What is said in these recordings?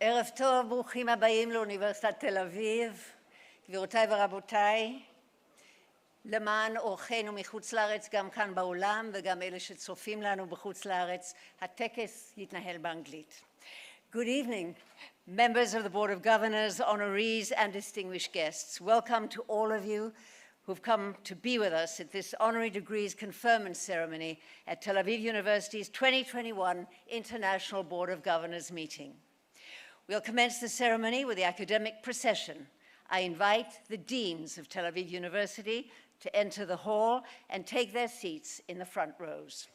ערב טוב, ברוכים הבאים לאוניברסיטת תל אביב. גבירותיי ורבותיי, למען אורחינו מחוץ לארץ, גם כאן באולם וגם אלה שצופים לנו בחוץ לארץ, הטקס יתנהל באנגלית. Good evening, members of the Board of Governors, honorees, and distinguished guests. Welcome to all of you who've come to be with us at this honorary degrees conferment ceremony at Tel Aviv University's 2021 International Board of Governors meeting. We'll commence the ceremony with the academic procession. I invite the deans of Tel Aviv University to enter the hall and take their seats in the front rows.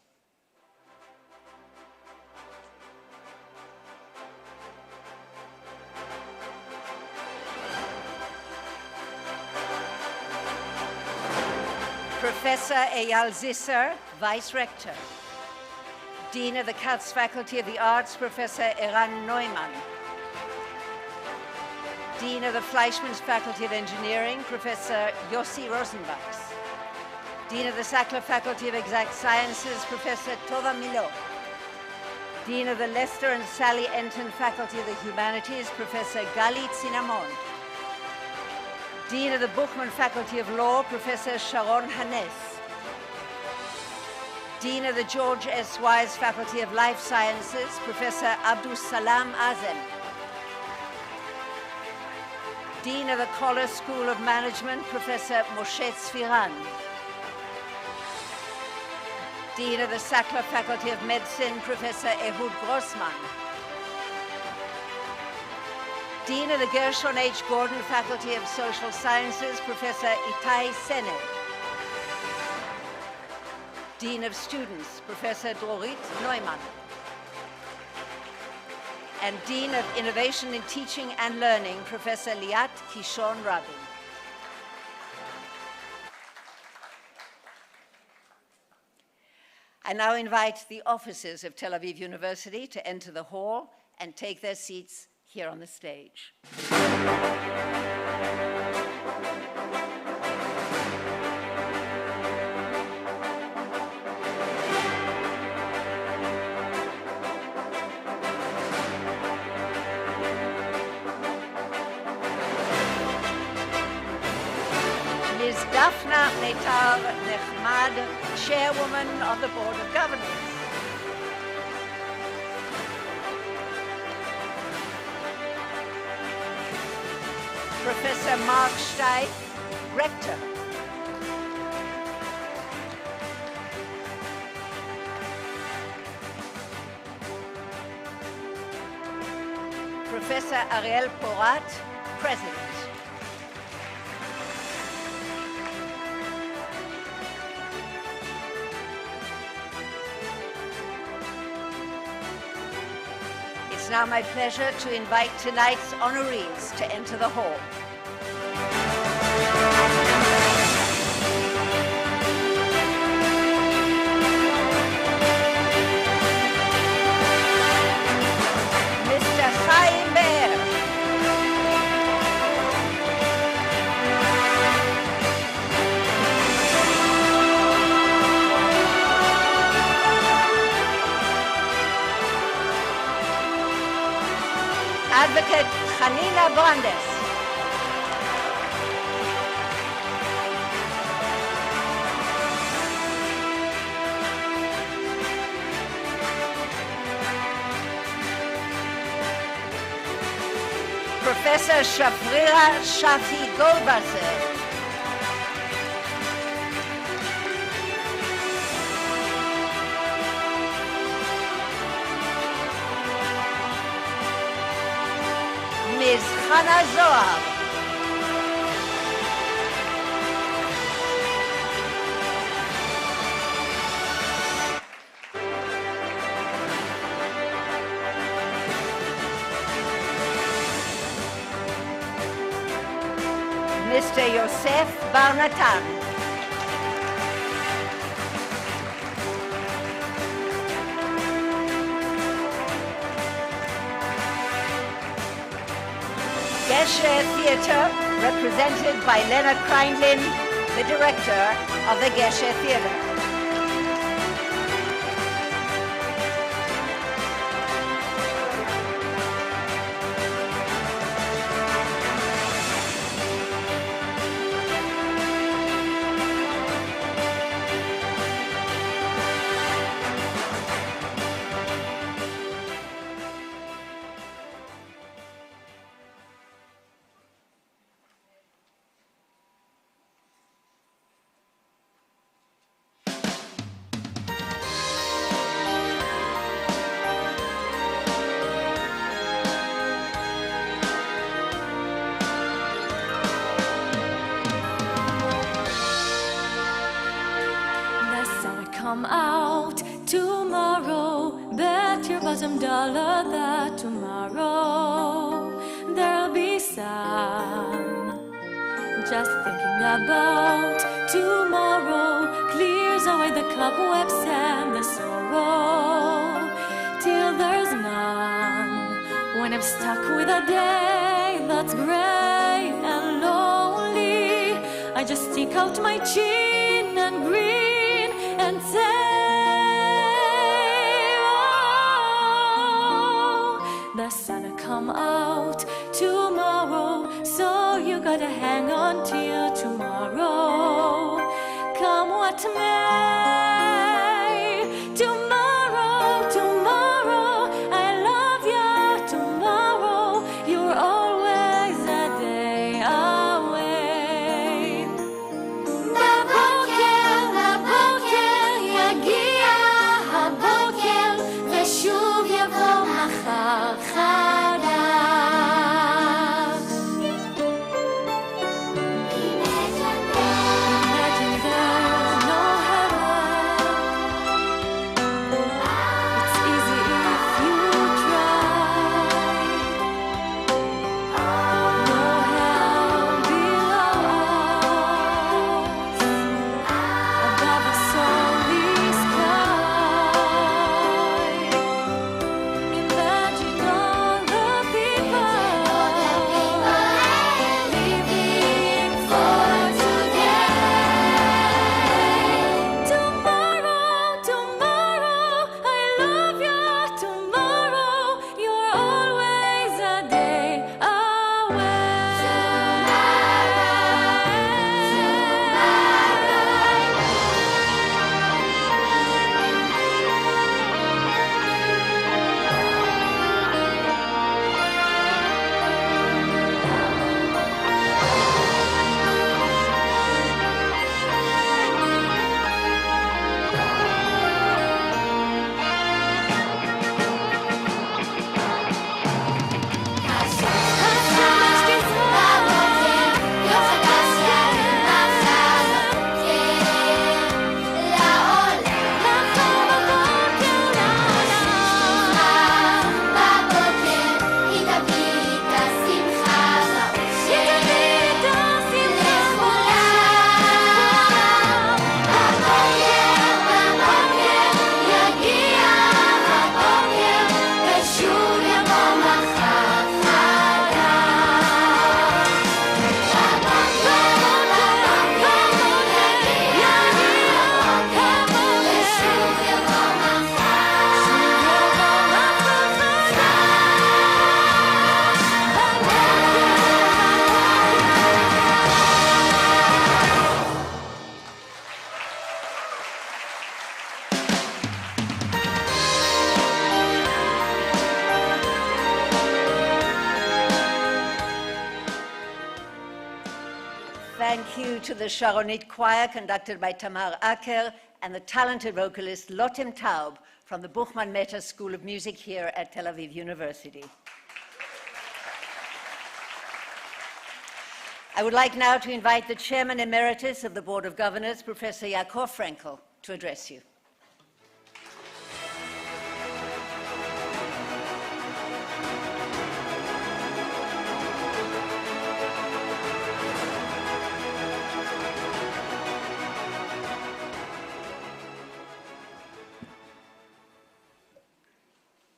Professor Eyal Zisser, Vice Rector. Dean of the Katz Faculty of the Arts, Professor Eran Neumann. Dean of the Fleischmann's Faculty of Engineering, Professor Yossi Rosenbachs. Dean of the Sackler Faculty of Exact Sciences, Professor Tova Milo. Dean of the Lester and Sally Enton Faculty of the Humanities, Professor Gali Zinamon. Dean of the Buchman Faculty of Law, Professor Sharon Hanes. Dean of the George S. Wise Faculty of Life Sciences, Professor Abdus Salam Azen. Dean of the Koller School of Management, Professor Moshe Tzfiran. Dean of the Sackler Faculty of Medicine, Professor Ehud Grossman. Dean of the Gershon H. Gordon Faculty of Social Sciences, Professor Itai Sened. Dean of Students, Professor Dorit Neumann. And Dean of Innovation in Teaching and Learning, Professor Liat Kishon Rabin. I now invite the officers of Tel Aviv University to enter the hall and take their seats here on the stage. Ms. Daphna Netar Nechmad, Chairwoman of the Board of Governors. Professor Mark Steif, Rector. Professor Ariel Porat, President. It's now my pleasure to invite tonight's honorees to enter the hall. Mr. Chaim Be'er. Advocate Hanina Brandes. Professor Shafrira Shafi Goldwasser. Ms. Hannah Zohar. Mr. Yosef Bar Natan. Geshe Theater, represented by Leonard Kreinlin, the director of the Geshe Theater. $1 that tomorrow there'll be sun. Just thinking about tomorrow clears away the cobwebs and the sorrow till there's none. When I'm stuck with a day that's gray and lonely, I just stick out my chin and grin and say, oh, the sun'll come out tomorrow, so you gotta hang on till tomorrow. Come what may, tomorrow, tomorrow, I love you, tomorrow, you're always a day away. בבוקר יגיע הבוקר, ושוב יבוא מחר חדש. Thank you to the Sharonit Choir conducted by Tamar Aker and the talented vocalist Lotem Taub from the Buchman Mehta School of Music here at Tel Aviv University. I would like now to invite the Chairman Emeritus of the Board of Governors, Professor Yaakov Frenkel, to address you.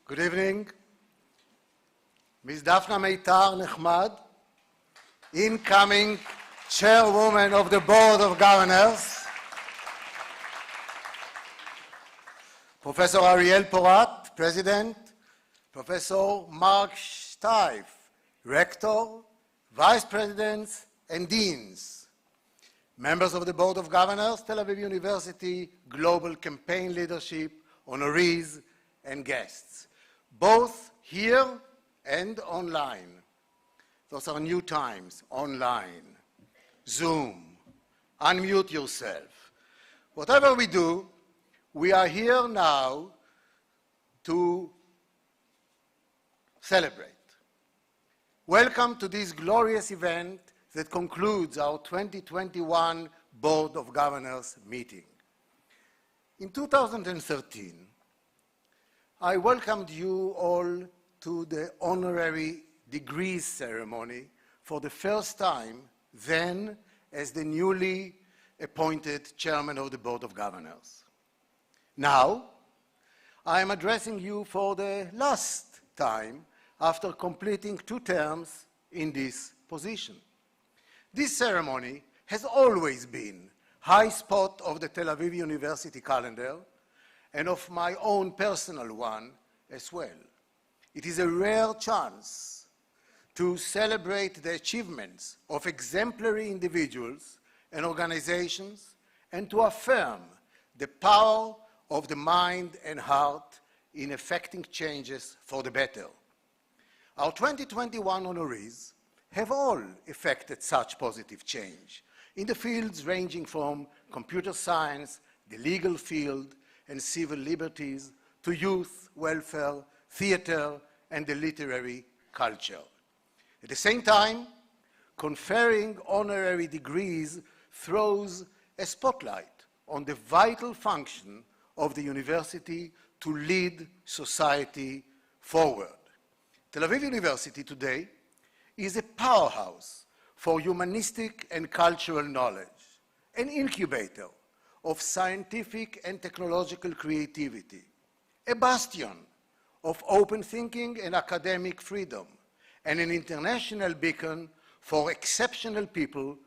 Good evening. Ms. Daphna Meitar Nechmad, incoming Chairwoman of the Board of Governors. Professor Ariel Porat, President. Professor Mark Steif, Rector, Vice Presidents, and Deans. Members of the Board of Governors, Tel Aviv University, Global Campaign Leadership, honorees, and guests, both here and online. Those are new times, online, Zoom, unmute yourself. Whatever we do, we are here now to celebrate. Welcome to this glorious event that concludes our 2021 Board of Governors meeting. In 2013, I welcomed you all to the honorary degrees ceremony for the first time then as the newly appointed chairman of the Board of Governors. Now, I am addressing you for the last time after completing 2 terms in this position. This ceremony has always been high spot of the Tel Aviv University calendar and of my own personal one as well. It is a rare chance to celebrate the achievements of exemplary individuals and organizations and to affirm the power of the mind and heart in effecting changes for the better. Our 2021 honorees have all effected such positive change in the fields ranging from computer science, the legal field, and civil liberties, to youth, welfare, theater, and the literary culture. At the same time, conferring honorary degrees throws a spotlight on the vital function of the university to lead society forward. Tel Aviv University today is a powerhouse for humanistic and cultural knowledge, an incubator of scientific and technological creativity, a bastion of open thinking and academic freedom, and an international beacon for exceptional people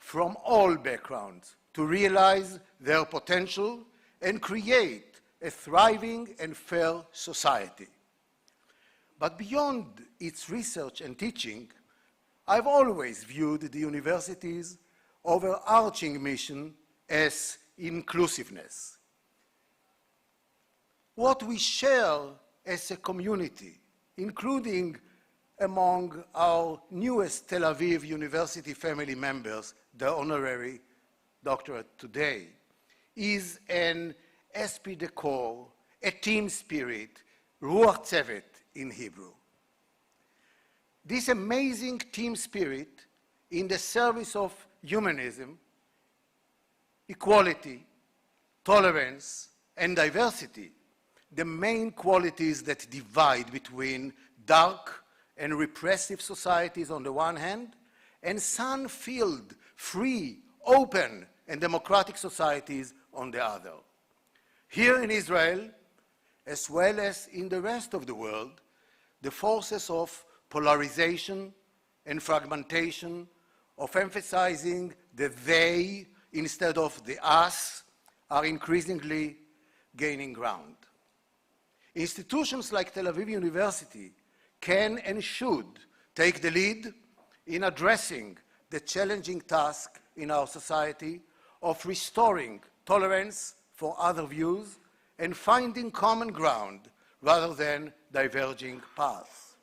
from all backgrounds to realize their potential and create a thriving and fair society. But beyond its research and teaching, I've always viewed the university's overarching mission as inclusiveness. What we share as a community, including among our newest Tel Aviv University family members, the honorary doctorate today, is an esprit de corps, a team spirit, ruach tzevet in Hebrew. This amazing team spirit in the service of humanism, equality, tolerance, and diversity, the main qualities that divide between dark and repressive societies on the one hand, and sun-filled, free, open, and democratic societies on the other. Here in Israel, as well as in the rest of the world, the forces of polarization and fragmentation, of emphasizing the they instead of the us, are increasingly gaining ground. Institutions like Tel Aviv University can and should take the lead in addressing the challenging task in our society of restoring tolerance for other views and finding common ground rather than diverging paths.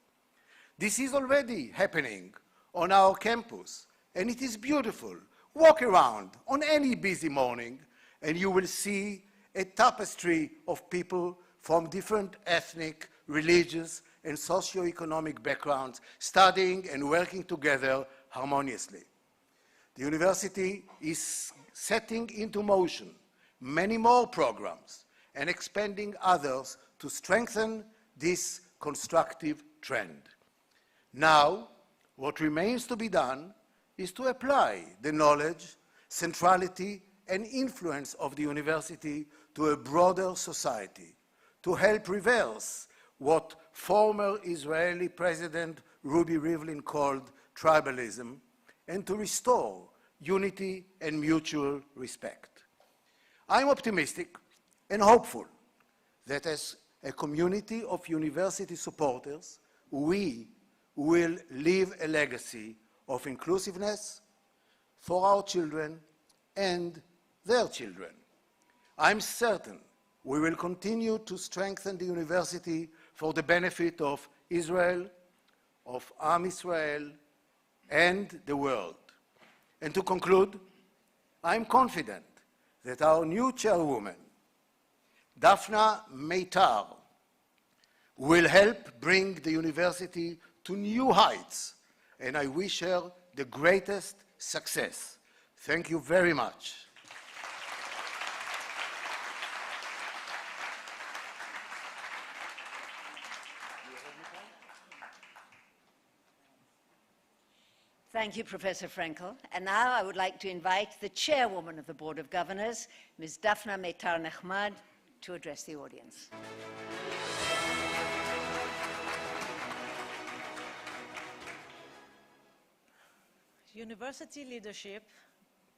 This is already happening on our campus, and it is beautiful. Walk around on any busy morning, and you will see a tapestry of people from different ethnic, religious, and socioeconomic backgrounds studying and working together harmoniously. The university is setting into motion many more programs and expanding others to strengthen this constructive trend. Now, what remains to be done is to apply the knowledge, centrality, and influence of the university to a broader society, to help reverse what former Israeli President Ruby Rivlin called tribalism, and to restore unity and mutual respect. I'm optimistic and hopeful that as a community of university supporters, we will leave a legacy of inclusiveness for our children and their children. I'm certain we will continue to strengthen the university for the benefit of Israel, of Am Israel, and the world. And to conclude, I'm confident that our new chairwoman, Daphna Meitar, will help bring the university to new heights, and I wish her the greatest success. Thank you very much. Thank you, Professor Frenkel. And now I would like to invite the chairwoman of the Board of Governors, Ms. Daphna Meitar-Nechmad, to address the audience. University leadership,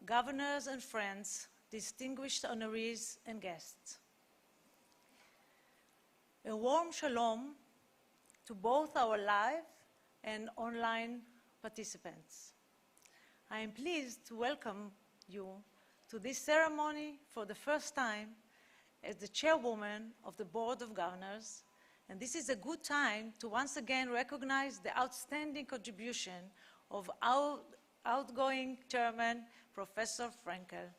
governors and friends, distinguished honorees and guests. A warm shalom to both our live and online participants. I am pleased to welcome you to this ceremony for the first time as the chairwoman of the Board of Governors, and this is a good time to once again recognize the outstanding contribution of our outgoing chairman, Professor Frenkel,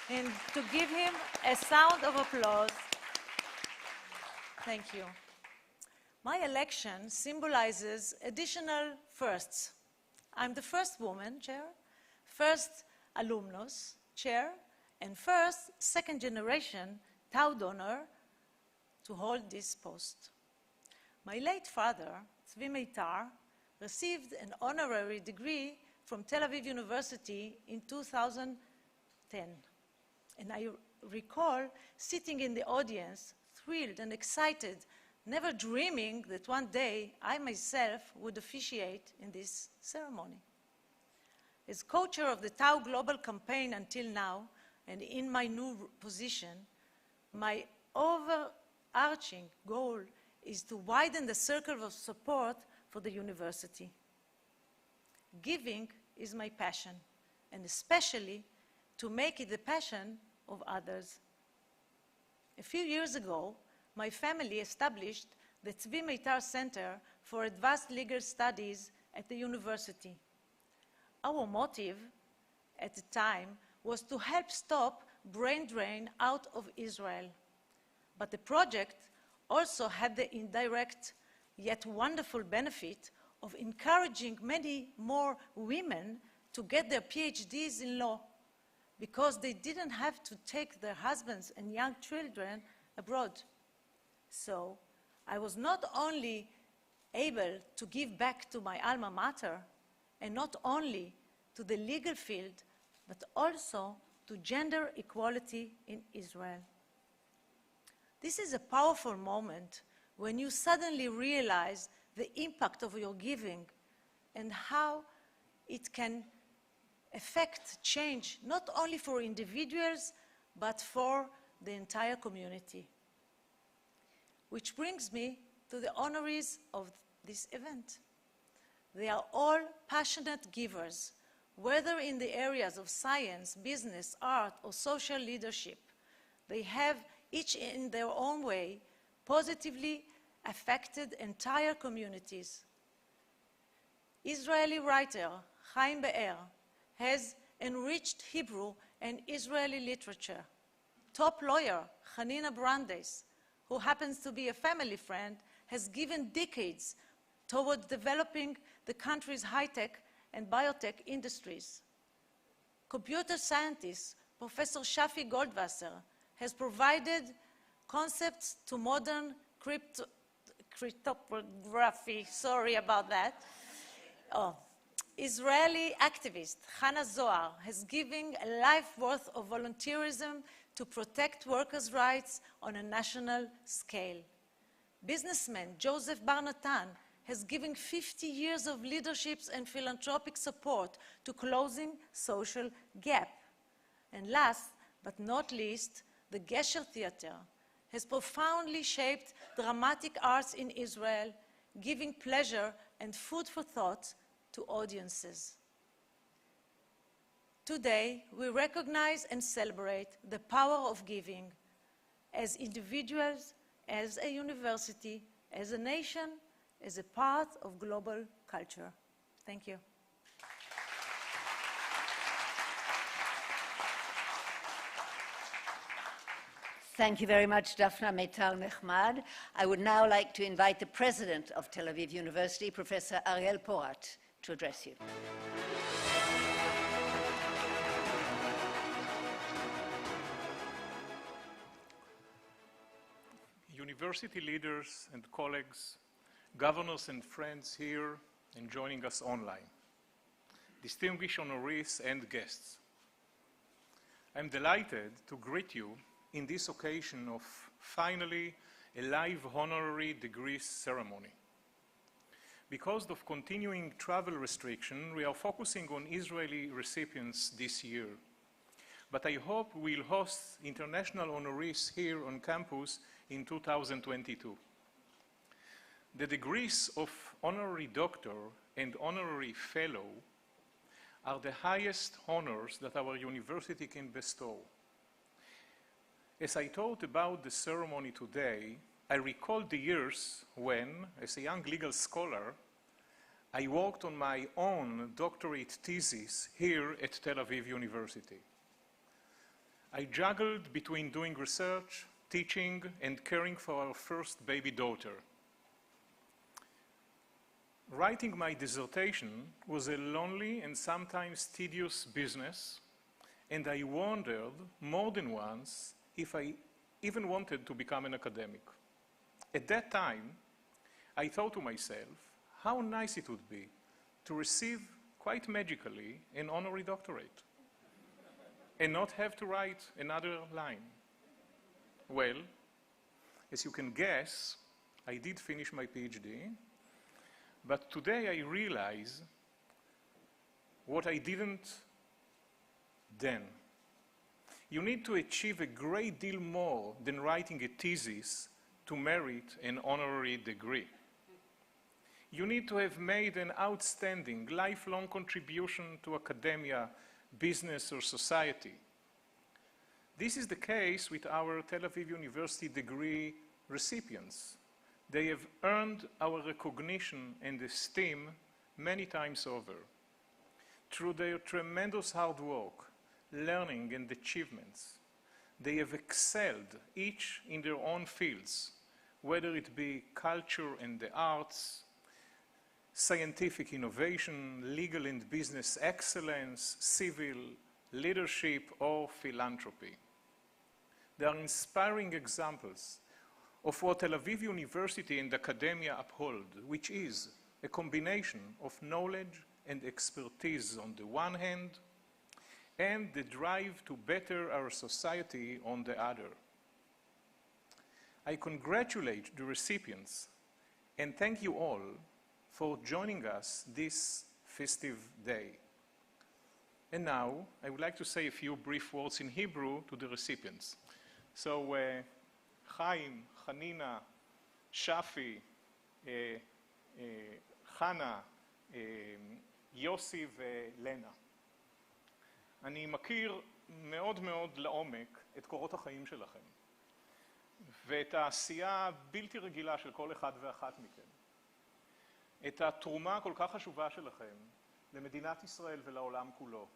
and to give him a sound of applause. Thank you. My election symbolizes additional firsts. I'm the first woman chair, first alumnus chair, and first second-generation Tau donor to hold this post. My late father, Tzvi Meitar, received an honorary degree from Tel Aviv University in 2010. And I recall sitting in the audience, thrilled and excited, never dreaming that one day I myself would officiate in this ceremony. As co-chair of the Tau Global Campaign until now, and in my new position, my overarching goal is to widen the circle of support for the university. Giving is my passion, and especially to make it the passion of others. A few years ago, my family established the Tzvi Meitar Center for Advanced Legal Studies at the university. Our motive at the time was to help stop brain drain out of Israel. But the project also had the indirect yet wonderful benefit of encouraging many more women to get their PhDs in law because they didn't have to take their husbands and young children abroad. So I was not only able to give back to my alma mater and not only to the legal field, but also to gender equality in Israel. This is a powerful moment when you suddenly realize the impact of your giving and how it can affect change, not only for individuals, but for the entire community. Which brings me to the honorees of this event. They are all passionate givers, whether in the areas of science, business, art, or social leadership. They have, each in their own way, positively affected entire communities. Israeli writer Chaim Be'er has enriched Hebrew and Israeli literature. Top lawyer Hanina Brandes, who happens to be a family friend, has given decades towards developing the country's high-tech and biotech industries. Computer scientist Professor Shafi Goldwasser has provided concepts to modern cryptography, sorry about that. Israeli activist Hannah Zohar has given a life worth of volunteerism to protect workers' rights on a national scale. Businessman Joseph Bar Natan has given 50 years of leadership and philanthropic support to closing social gap. And last but not least, the Gesher Theater has profoundly shaped dramatic arts in Israel, giving pleasure and food for thought to audiences. Today, we recognize and celebrate the power of giving as individuals, as a university, as a nation, as a part of global culture. Thank you. Thank you very much, Daphna Meitar-Nechmad. I would now like to invite the president of Tel Aviv University, Professor Ariel Porat, to address you. University leaders and colleagues, governors and friends here and joining us online. distinguished honorees and guests. I'm delighted to greet you in this occasion of finally a live honorary degrees ceremony. Because of continuing travel restriction, we are focusing on Israeli recipients this year. But I hope we'll host international honorees here on campus in 2022. The degrees of honorary doctor and honorary fellow are the highest honors that our university can bestow. As I thought about the ceremony today, I recalled the years when, as a young legal scholar, I worked on my own doctorate thesis here at Tel Aviv University. I juggled between doing research, teaching, and caring for our first baby daughter. Writing my dissertation was a lonely and sometimes tedious business, and I wondered more than once if I even wanted to become an academic. At that time, I thought to myself, how nice it would be to receive, quite magically, an honorary doctorate and not have to write another line. Well, as you can guess, I did finish my PhD, but today I realize what I didn't then. You need to achieve a great deal more than writing a thesis to merit an honorary degree. You need to have made an outstanding, lifelong contribution to academia, business, or society. This is the case with our Tel Aviv University degree recipients. They have earned our recognition and esteem many times over. Through their tremendous hard work, learning, and achievements, they have excelled each in their own fields, whether it be culture and the arts, scientific innovation, legal and business excellence, civil, leadership, or philanthropy. They are inspiring examples of what Tel Aviv University and academia uphold, which is a combination of knowledge and expertise on the one hand, and the drive to better our society on the other. I congratulate the recipients and thank you all for joining us this festive day. And now, I would like to say a few brief words in Hebrew to the recipients. So, Chaim, Hanina, Shafi, Chana, יוסי ולנה. אני מכיר מאוד מאוד לעומק את קורות החיים שלכם, ואת העשייה הבלתי רגילה של כל אחד ואחת מכם. את התרומה הכל כך חשובה שלכם למדינת ישראל ולעולם כולו.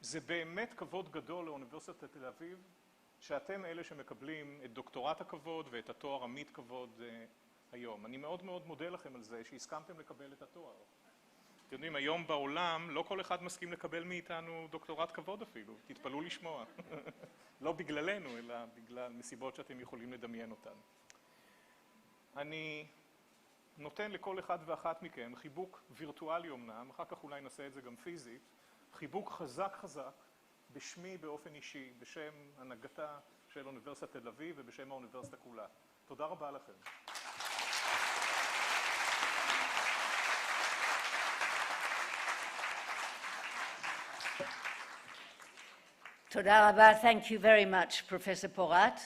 זה באמת כבוד גדול לאוניברסיטת תל אביב, שאתם אלה שמקבלים את דוקטורט הכבוד ואת התואר עמית כבוד היום. אני מאוד מאוד מודה לכם על זה שהסכמתם לקבל את התואר. אתם יודעים, היום בעולם לא כל אחד מסכים לקבל מאיתנו דוקטורט כבוד אפילו, תתפלאו לשמוע. לא בגללנו, אלא בגלל מסיבות שאתם יכולים לדמיין אותן. אני נותן לכל אחד ואחת מכם חיבוק וירטואלי אמנם, אחר כך אולי נעשה את זה גם פיזית, חיבוק חזק חזק, בשמי באופן אישי, בשם הנהגתה של אוניברסיטת תל אביב ובשם האוניברסיטה כולה. תודה רבה לכם. Toda rabba. Thank you very much, Professor Porat.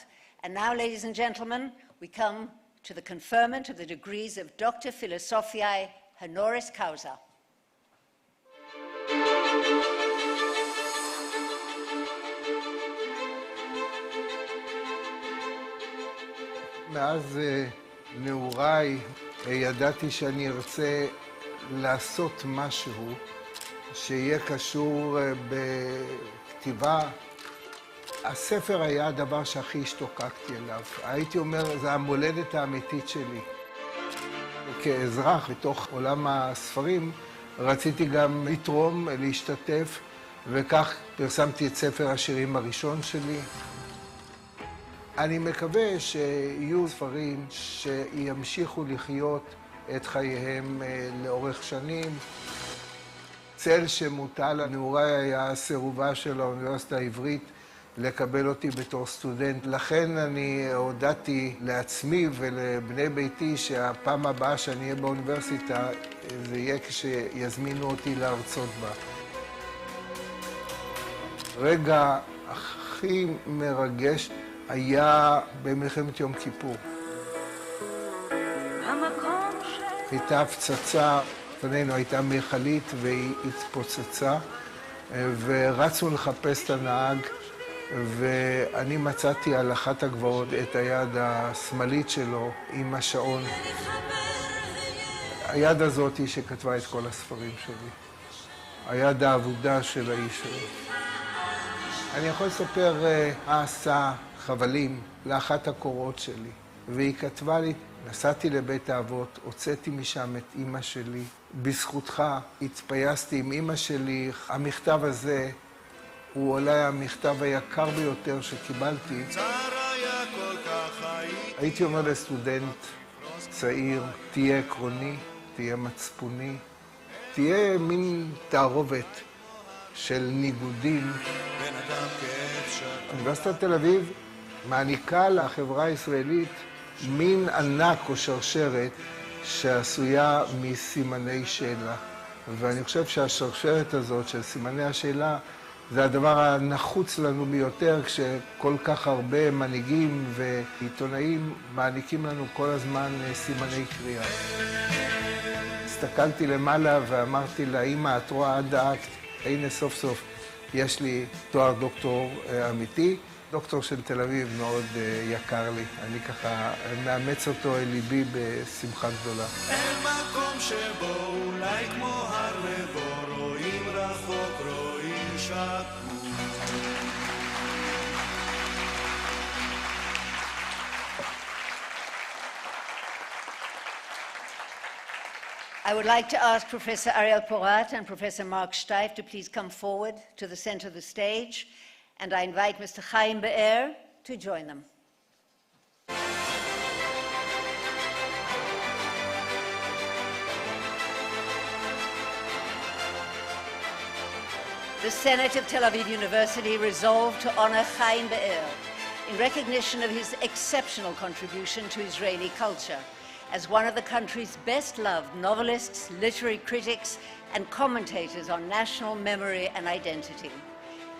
And now, ladies and gentlemen, we come to the conferment of the degrees of Doctor Philosophiae Honoris Causa. מאז נעוריי ידעתי שאני ארצה לעשות משהו שיהיה קשור בכתיבה. הספר היה הדבר שהכי השתוקקתי אליו. הייתי אומר, זה המולדת האמיתית שלי. כאזרח בתוך עולם הספרים רציתי גם לתרום, להשתתף, וכך פרסמתי את ספר השירים הראשון שלי. אני מקווה שיהיו ספרים שימשיכו לחיות את חייהם לאורך שנים. הצל שמוטל על נעוריי היה סירובה של האוניברסיטה העברית לקבל אותי בתור סטודנט. לכן אני הודעתי לעצמי ולבני ביתי שהפעם הבאה שאני אהיה באוניברסיטה זה יהיה כשיזמינו אותי להרצות בה. רגע הכי מרגש היה במלחמת יום כיפור. הייתה הפצצה, לפנינו הייתה מיכלית והיא התפוצצה, ורצנו לחפש את הנהג, ואני מצאתי על אחת הגבעות את היד השמאלית שלו עם השעון. היד הזאת היא שכתבה את כל הספרים שלי. היד האבודה של האיש שלי. אני יכול לספר מה עשה חבלים לאחת הקורות שלי, והיא כתבה לי, נסעתי לבית האבות, הוצאתי משם את אמא שלי. בזכותך התפייסתי עם אמא שלי. המכתב הזה הוא אולי המכתב היקר ביותר שקיבלתי. הייתי אומר לסטודנט צעיר, תהיה עקרוני, תהיה מצפוני, תהיה מין תערובת של ניגודים. אוניברסיטת תל אביב מעניקה לחברה הישראלית מין ענק או שרשרת שעשויה מסימני שאלה. ואני חושב שהשרשרת הזאת של סימני השאלה זה הדבר הנחוץ לנו ביותר כשכל כך הרבה מנהיגים ועיתונאים מעניקים לנו כל הזמן סימני קריאה. הסתכלתי למעלה ואמרתי לה, אמא, את רואה עד האקט, הנה סוף סוף יש לי תואר דוקטור אמיתי. דוקטור של תל אביב מאוד יקר לי. אני ככה מאמץ אותו אל ליבי בשמחה גדולה. אין מקום שבו אולי כמו הר ובו רואים רחוק, רואים שקוף. I would like to ask Professor Ariel Porat and Professor Mark Steif to please come forward to the center of the stage, and I invite Mr. Chaim Be'er to join them. The Senate of Tel Aviv University resolved to honor Chaim Be'er in recognition of his exceptional contribution to Israeli culture as one of the country's best-loved novelists, literary critics, and commentators on national memory and identity.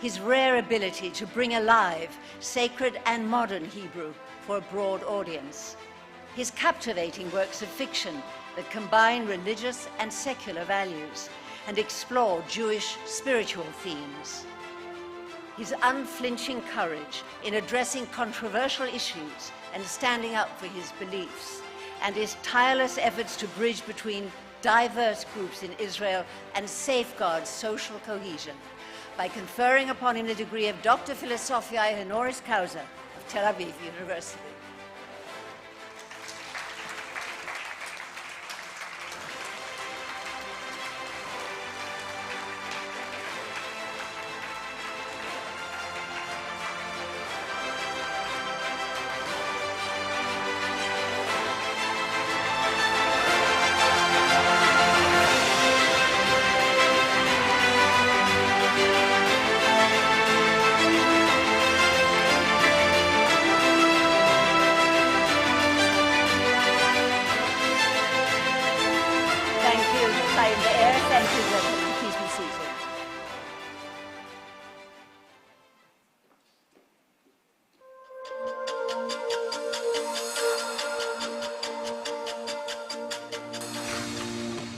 His rare ability to bring alive sacred and modern Hebrew for a broad audience. His captivating works of fiction that combine religious and secular values and explore Jewish spiritual themes. His unflinching courage in addressing controversial issues and standing up for his beliefs, and his tireless efforts to bridge between diverse groups in Israel and safeguard social cohesion by conferring upon him the degree of Dr. Philosophiae Honoris Causa of Tel Aviv University.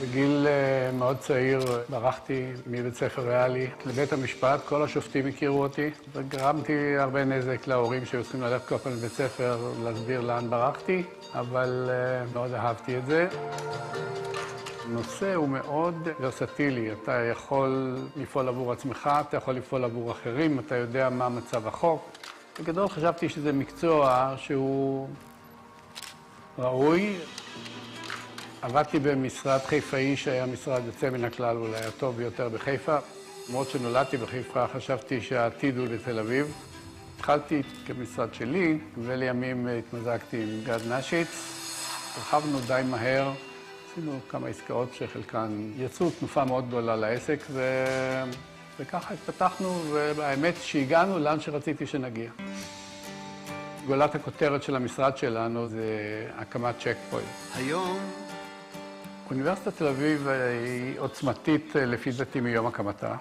בגיל מאוד צעיר ברחתי מבית ספר ריאלי לבית המשפט, כל השופטים הכירו אותי, וגרמתי הרבה נזק להורים שהיו צריכים ללכת כל פעם לבית ספר להסביר לאן ברחתי, אבל מאוד אהבתי את זה. הנושא הוא מאוד ורסטילי, אתה יכול לפעול עבור עצמך, אתה יכול לפעול עבור אחרים, אתה יודע מה מצב החוק. בגדול חשבתי שזה מקצוע שהוא ראוי. עבדתי במשרד חיפאי שהיה משרד יוצא מן הכלל, אולי הטוב ביותר בחיפה. למרות שנולדתי בחיפה, חשבתי שהעתיד הוא לתל אביב. התחלתי כמשרד שלי, ולימים התמזגתי עם גד נשיץ. הרחבנו די מהר, עשינו כמה עסקאות שחלקן יצאו תנופה מאוד גדולה לעסק, וככה התפתחנו, והאמת שהגענו לאן שרציתי שנגיע. גולת הכותרת של המשרד שלנו זה הקמת צ'ק פוינט. היום אוניברסיטת תל אביב היא עוצמתית לפי דעתי מיום הקמתה,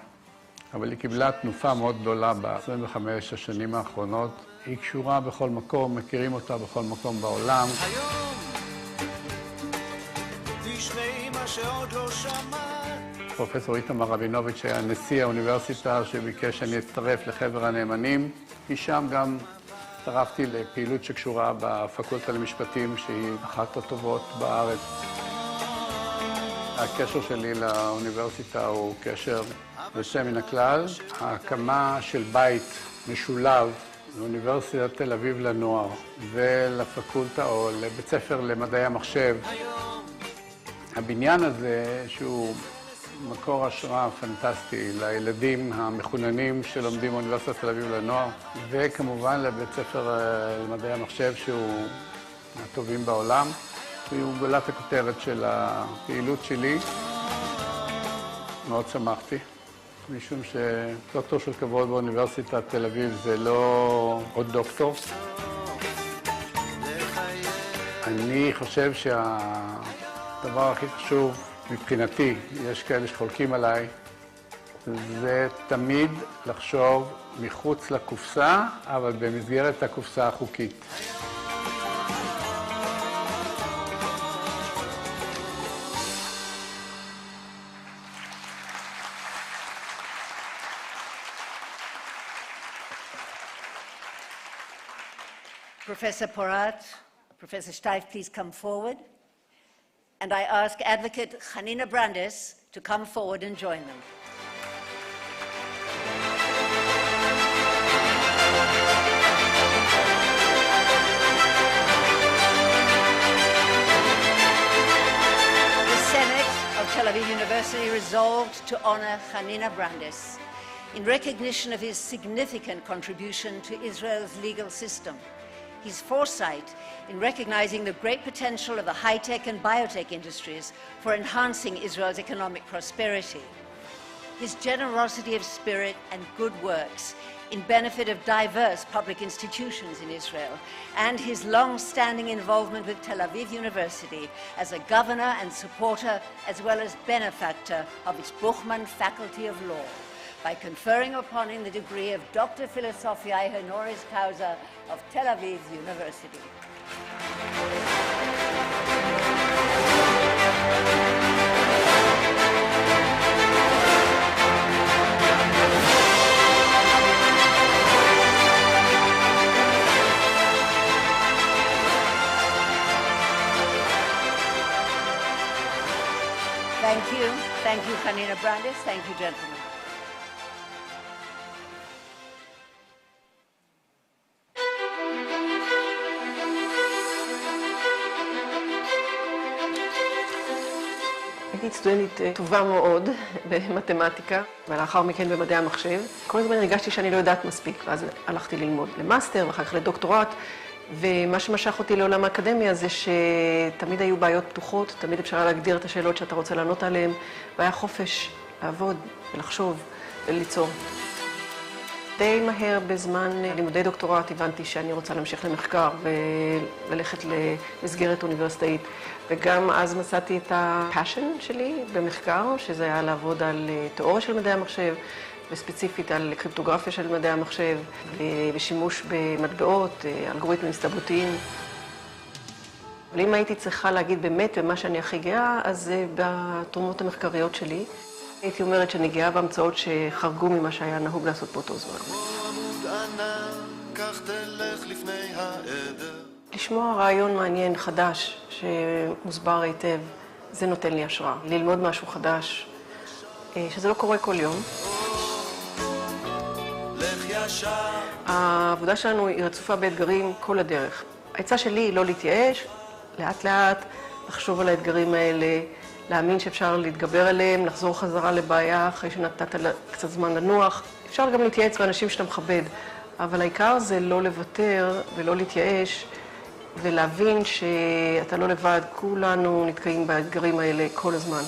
אבל היא קיבלה תנופה מאוד גדולה ב-25 השנים האחרונות. היא קשורה בכל מקום, מכירים אותה בכל מקום בעולם. היום תשמעי מה שעוד לא שמעת. פרופסור איתמר רבינוביץ' היה נשיא האוניברסיטה שביקש שאני אצטרף לחבר הנאמנים. משם גם הצטרפתי לפעילות שקשורה בפקולטה למשפטים, שהיא אחת הטובות בארץ. הקשר שלי לאוניברסיטה הוא קשר יוצא מן הכלל. ההקמה של בית משולב לאוניברסיטת תל אביב לנוער ולפקולטה או לבית ספר למדעי המחשב. הבניין הזה שהוא מקור השראה פנטסטי לילדים המחוננים שלומדים באוניברסיטת תל אביב לנוער, וכמובן לבית ספר למדעי המחשב שהוא מהטובים בעולם. הוא גולת הכותרת של הפעילות שלי. מאוד שמחתי, משום שדוקטור של כבוד באוניברסיטת תל אביב זה לא עוד דוקטור. אני חושב שהדבר הכי חשוב מבחינתי, יש כאלה שחולקים עליי, זה תמיד לחשוב מחוץ לקופסה, אבל במסגרת הקופסה החוקית. Professor Porat, Professor Steif, please come forward. And I ask Advocate Hanina Brandes to come forward and join them. The Senate of Tel Aviv University resolved to honor Hanina Brandes in recognition of his significant contribution to Israel's legal system, his foresight in recognizing the great potential of the high-tech and biotech industries for enhancing Israel's economic prosperity, his generosity of spirit and good works in benefit of diverse public institutions in Israel, and his long-standing involvement with Tel Aviv University as a governor and supporter as well as benefactor of its Buchman Faculty of Law, by conferring upon him the degree of Dr. Philosophiae Honoris Causa of Tel Aviv University. Thank you, Hanina Brandes. Thank you, gentlemen. הייתי סטודנטית טובה מאוד במתמטיקה, ולאחר מכן במדעי המחשב. כל הזמן הרגשתי שאני לא יודעת מספיק, ואז הלכתי ללמוד למאסטר ואחר כך לדוקטורט, ומה שמשך אותי לעולם האקדמיה זה שתמיד היו בעיות פתוחות, תמיד אפשר להגדיר את השאלות שאתה רוצה לענות עליהן, והיה חופש לעבוד ולחשוב וליצור. די מהר בזמן לימודי דוקטורט הבנתי שאני רוצה להמשיך למחקר וללכת למסגרת אוניברסיטאית. וגם אז מצאתי את הפאשן שלי במחקר, שזה היה לעבוד על תיאוריה של מדעי המחשב, וספציפית על קריפטוגרפיה של מדעי המחשב, ושימוש במטבעות, אלגוריתמים הסתברותיים. אבל אם הייתי צריכה להגיד באמת במה שאני הכי גאה, אז זה בתרומות המחקריות שלי. הייתי אומרת שאני גאה בהמצאות שחרגו ממה שהיה נהוג לעשות באותו זמן. לשמוע רעיון מעניין חדש שמוסבר היטב, זה נותן לי השראה. ללמוד משהו חדש, שזה לא קורה כל יום. העבודה שלנו היא רצופה באתגרים כל הדרך. העצה שלי היא לא להתייאש, לאט לאט לחשוב על האתגרים האלה, להאמין שאפשר להתגבר עליהם, לחזור חזרה לבעיה אחרי שנתת קצת זמן לנוח. אפשר גם להתייעץ באנשים שאתה מכבד, אבל העיקר זה לא לוותר ולא להתייאש, ולהבין שאתה לא לבד, כולנו נתקעים באתגרים האלה כל הזמן.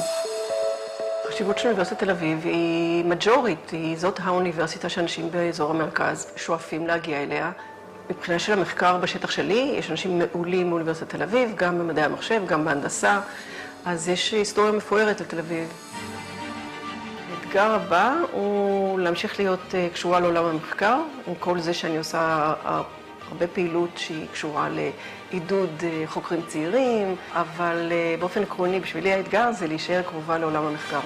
החשיבות של אוניברסיטת תל אביב היא מג'ורית, זאת האוניברסיטה שאנשים באזור המרכז שואפים להגיע אליה. מבחינה של המחקר בשטח שלי, יש אנשים מעולים מאוניברסיטת תל אביב, גם במדעי המחשב, גם בהנדסה, אז יש היסטוריה מפוארת לתל אביב. האתגר הבא הוא להמשיך להיות קשורה לעולם המחקר, עם כל זה שאני עושה הרבה פעילות שהיא קשורה לעידוד חוקרים צעירים, אבל באופן עקרוני בשבילי האתגר זה להישאר קרובה לעולם המחקר.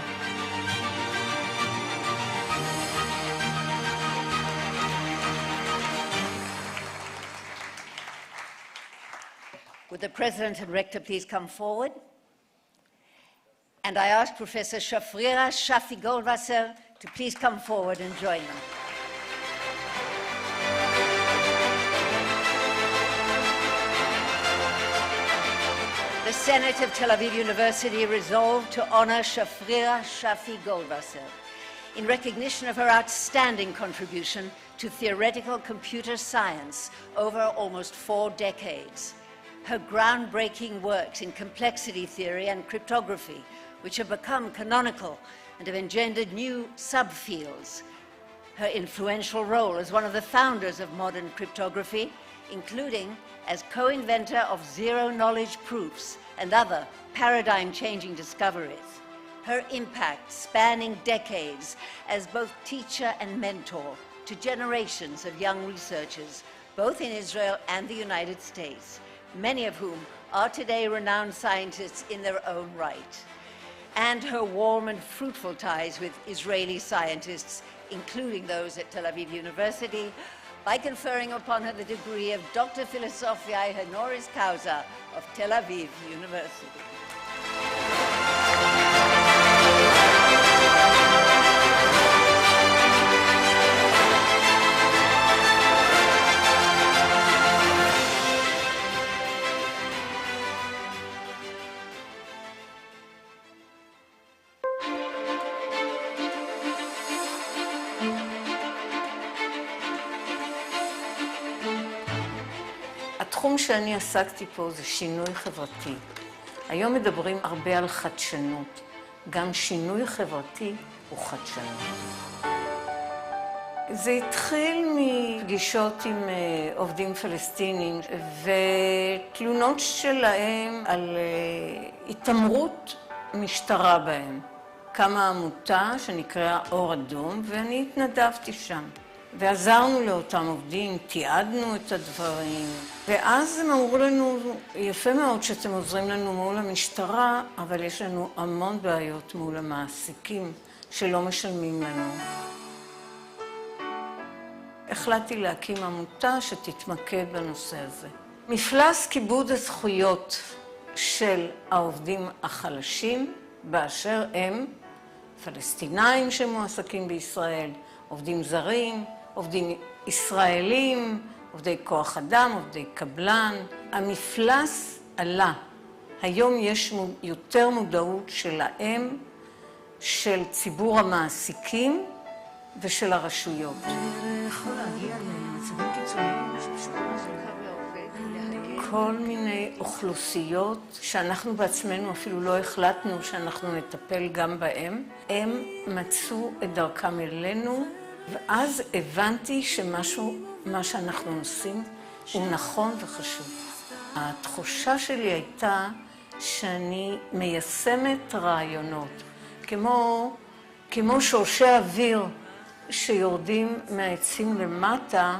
Would the President and Rector please come forward? And I ask Professor Shafrira Shafi Goldwasser to please come forward and join them. The Senate of Tel Aviv University resolved to honor Shafrira Shafi Goldwasser in recognition of her outstanding contribution to theoretical computer science over almost 4 decades. Her groundbreaking works in complexity theory and cryptography, which have become canonical and have engendered new subfields. Her influential role as one of the founders of modern cryptography, including as co-inventor of zero-knowledge proofs and other paradigm-changing discoveries. Her impact spanning decades as both teacher and mentor to generations of young researchers, both in Israel and the United States, many of whom are today renowned scientists in their own right, and her warm and fruitful ties with Israeli scientists, including those at Tel Aviv University, by conferring upon her the degree of Dr. Philosophiae Honoris Causa of Tel Aviv University. התחום שאני עסקתי פה זה שינוי חברתי. היום מדברים הרבה על חדשנות. גם שינוי חברתי הוא חדשנות. זה התחיל מפגישות עם עובדים פלסטינים ותלונות שלהם על התעמרות משטרה בהם. קמה עמותה שנקראה אור אדום ואני התנדבתי שם. ועזרנו לאותם עובדים, תיעדנו את הדברים, ואז הם אמרו לנו, יפה מאוד שאתם עוזרים לנו מול המשטרה, אבל יש לנו המון בעיות מול המעסיקים שלא משלמים לנו. החלטתי להקים עמותה שתתמקד בנושא הזה. מפלס כיבוד הזכויות של העובדים החלשים, באשר הם פלסטינאים שמועסקים בישראל, עובדים זרים, עובדים ישראלים, עובדי כוח אדם, עובדי קבלן. המפלס עלה. היום יש יותר מודעות שלהם, של ציבור המעסיקים ושל הרשויות. כל מיני אוכלוסיות שאנחנו בעצמנו אפילו לא החלטנו שאנחנו נטפל גם בהם, הם מצאו את דרכם אלינו, ואז הבנתי מה שאנחנו עושים הוא נכון וחשוב. התחושה שלי הייתה שאני מיישמת רעיונות, כמו שורשי אוויר שיורדים מהעצים למטה,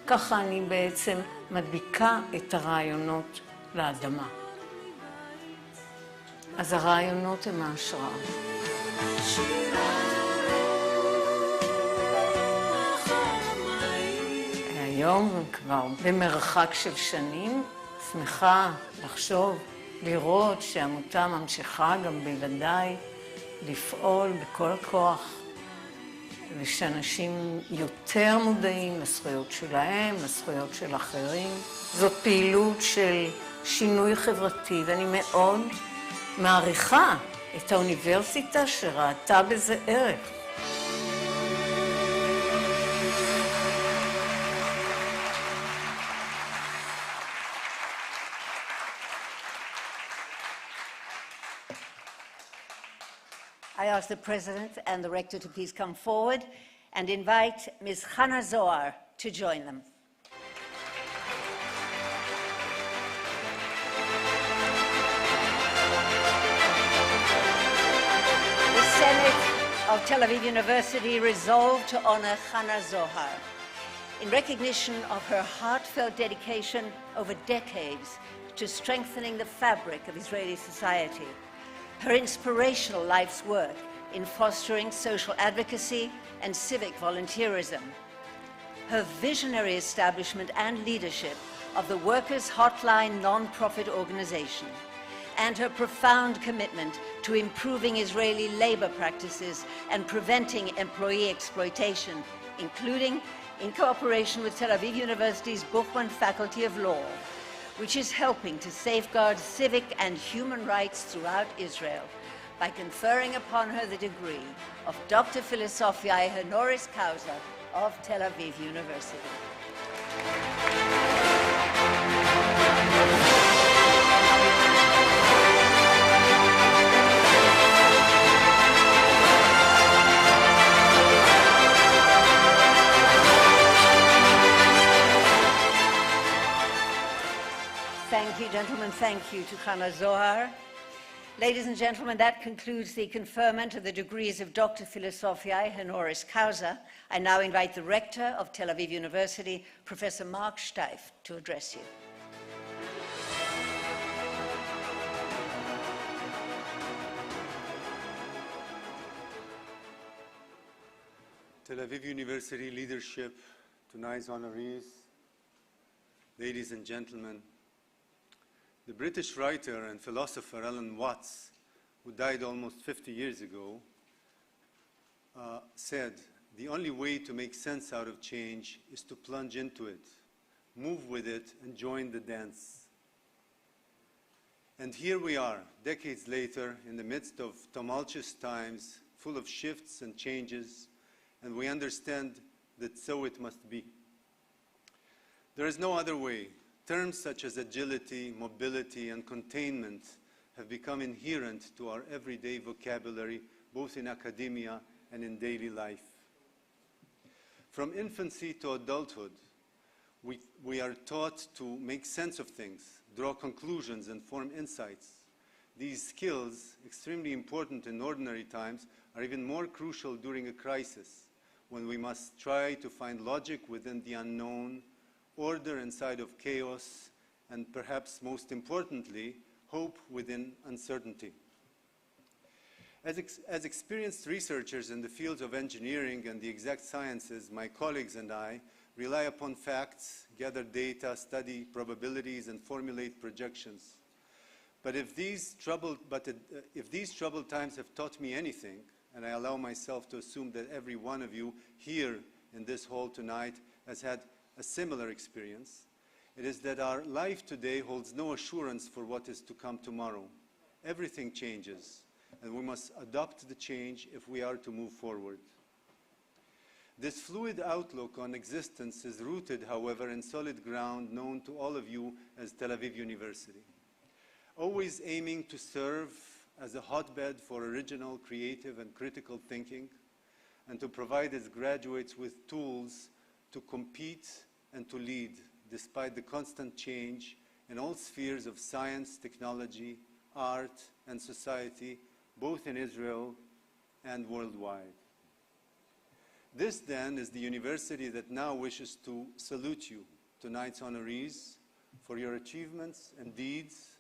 ככה אני בעצם מדביקה את הרעיונות לאדמה. אז הרעיונות הם ההשראה. היום כבר במרחק של שנים, שמחה לחשוב, לראות שהעמותה ממשיכה גם בלעדיי לפעול בכל הכוח, ושאנשים יותר מודעים לזכויות שלהם, לזכויות של אחרים. זאת פעילות של שינוי חברתי, ואני מאוד מעריכה את האוניברסיטה שראתה בזה ערך. I ask the President and the Rector to please come forward and invite Ms. Hannah Zohar to join them. The Senate of Tel Aviv University resolved to honor Hannah Zohar in recognition of her heartfelt dedication over decades to strengthening the fabric of Israeli society, her inspirational life's work in fostering social advocacy and civic volunteerism, her visionary establishment and leadership of the Workers' Hotline non-profit organization, and her profound commitment to improving Israeli labor practices and preventing employee exploitation, including in cooperation with Tel Aviv University's Buchman Faculty of Law, which is helping to safeguard civic and human rights throughout Israel by conferring upon her the degree of Dr. Philosophiae Honoris Causa of Tel Aviv University. Thank you, gentlemen. Thank you to Hannah Zohar. Ladies and gentlemen, that concludes the conferment of the degrees of Dr. Philosophiae Honoris Causa. I now invite the Rector of Tel Aviv University, Professor Mark Steif, to address you. Tel Aviv University leadership, tonight's honorees, ladies and gentlemen, the British writer and philosopher Alan Watts, who died almost 50 years ago, said, "The only way to make sense out of change is to plunge into it, move with it, and join the dance." And here we are, decades later, in the midst of tumultuous times, full of shifts and changes, and we understand that so it must be. There is no other way. Terms such as agility, mobility, and containment have become inherent to our everyday vocabulary, both in academia and in daily life. From infancy to adulthood, we are taught to make sense of things, draw conclusions, and form insights. These skills, extremely important in ordinary times, are even more crucial during a crisis, when we must try to find logic within the unknown, order inside of chaos, and perhaps most importantly, hope within uncertainty. As experienced researchers in the fields of engineering and the exact sciences, my colleagues and I rely upon facts, gather data, study probabilities, and formulate projections. But if these troubled times have taught me anything, and I allow myself to assume that every one of you here in this hall tonight has had a similar experience, it is that our life today holds no assurance for what is to come tomorrow. Everything changes, and we must adopt the change if we are to move forward. This fluid outlook on existence is rooted, however, in solid ground known to all of you as Tel Aviv University, always aiming to serve as a hotbed for original, creative, and critical thinking, and to provide its graduates with tools to compete and to lead, despite the constant change in all spheres of science, technology, art, and society, both in Israel and worldwide. This, then, is the university that now wishes to salute you, tonight's honorees, for your achievements and deeds,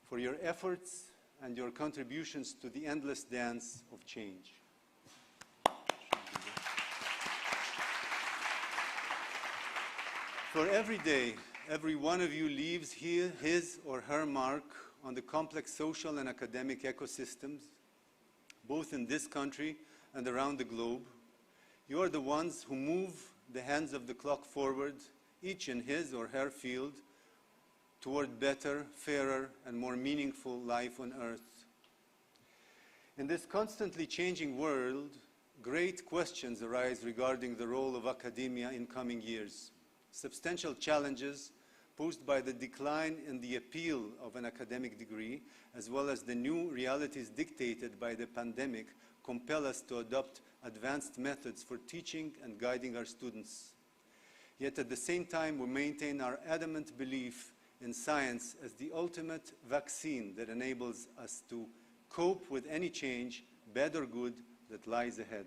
for your efforts and your contributions to the endless dance of change. For every day, every one of you leaves here his or her mark on the complex social and academic ecosystems, both in this country and around the globe. You are the ones who move the hands of the clock forward, each in his or her field, toward better, fairer, and more meaningful life on Earth. In this constantly changing world, great questions arise regarding the role of academia in coming years. Substantial challenges posed by the decline in the appeal of an academic degree, as well as the new realities dictated by the pandemic, compel us to adopt advanced methods for teaching and guiding our students. Yet at the same time, we maintain our adamant belief in science as the ultimate vaccine that enables us to cope with any change, bad or good, that lies ahead.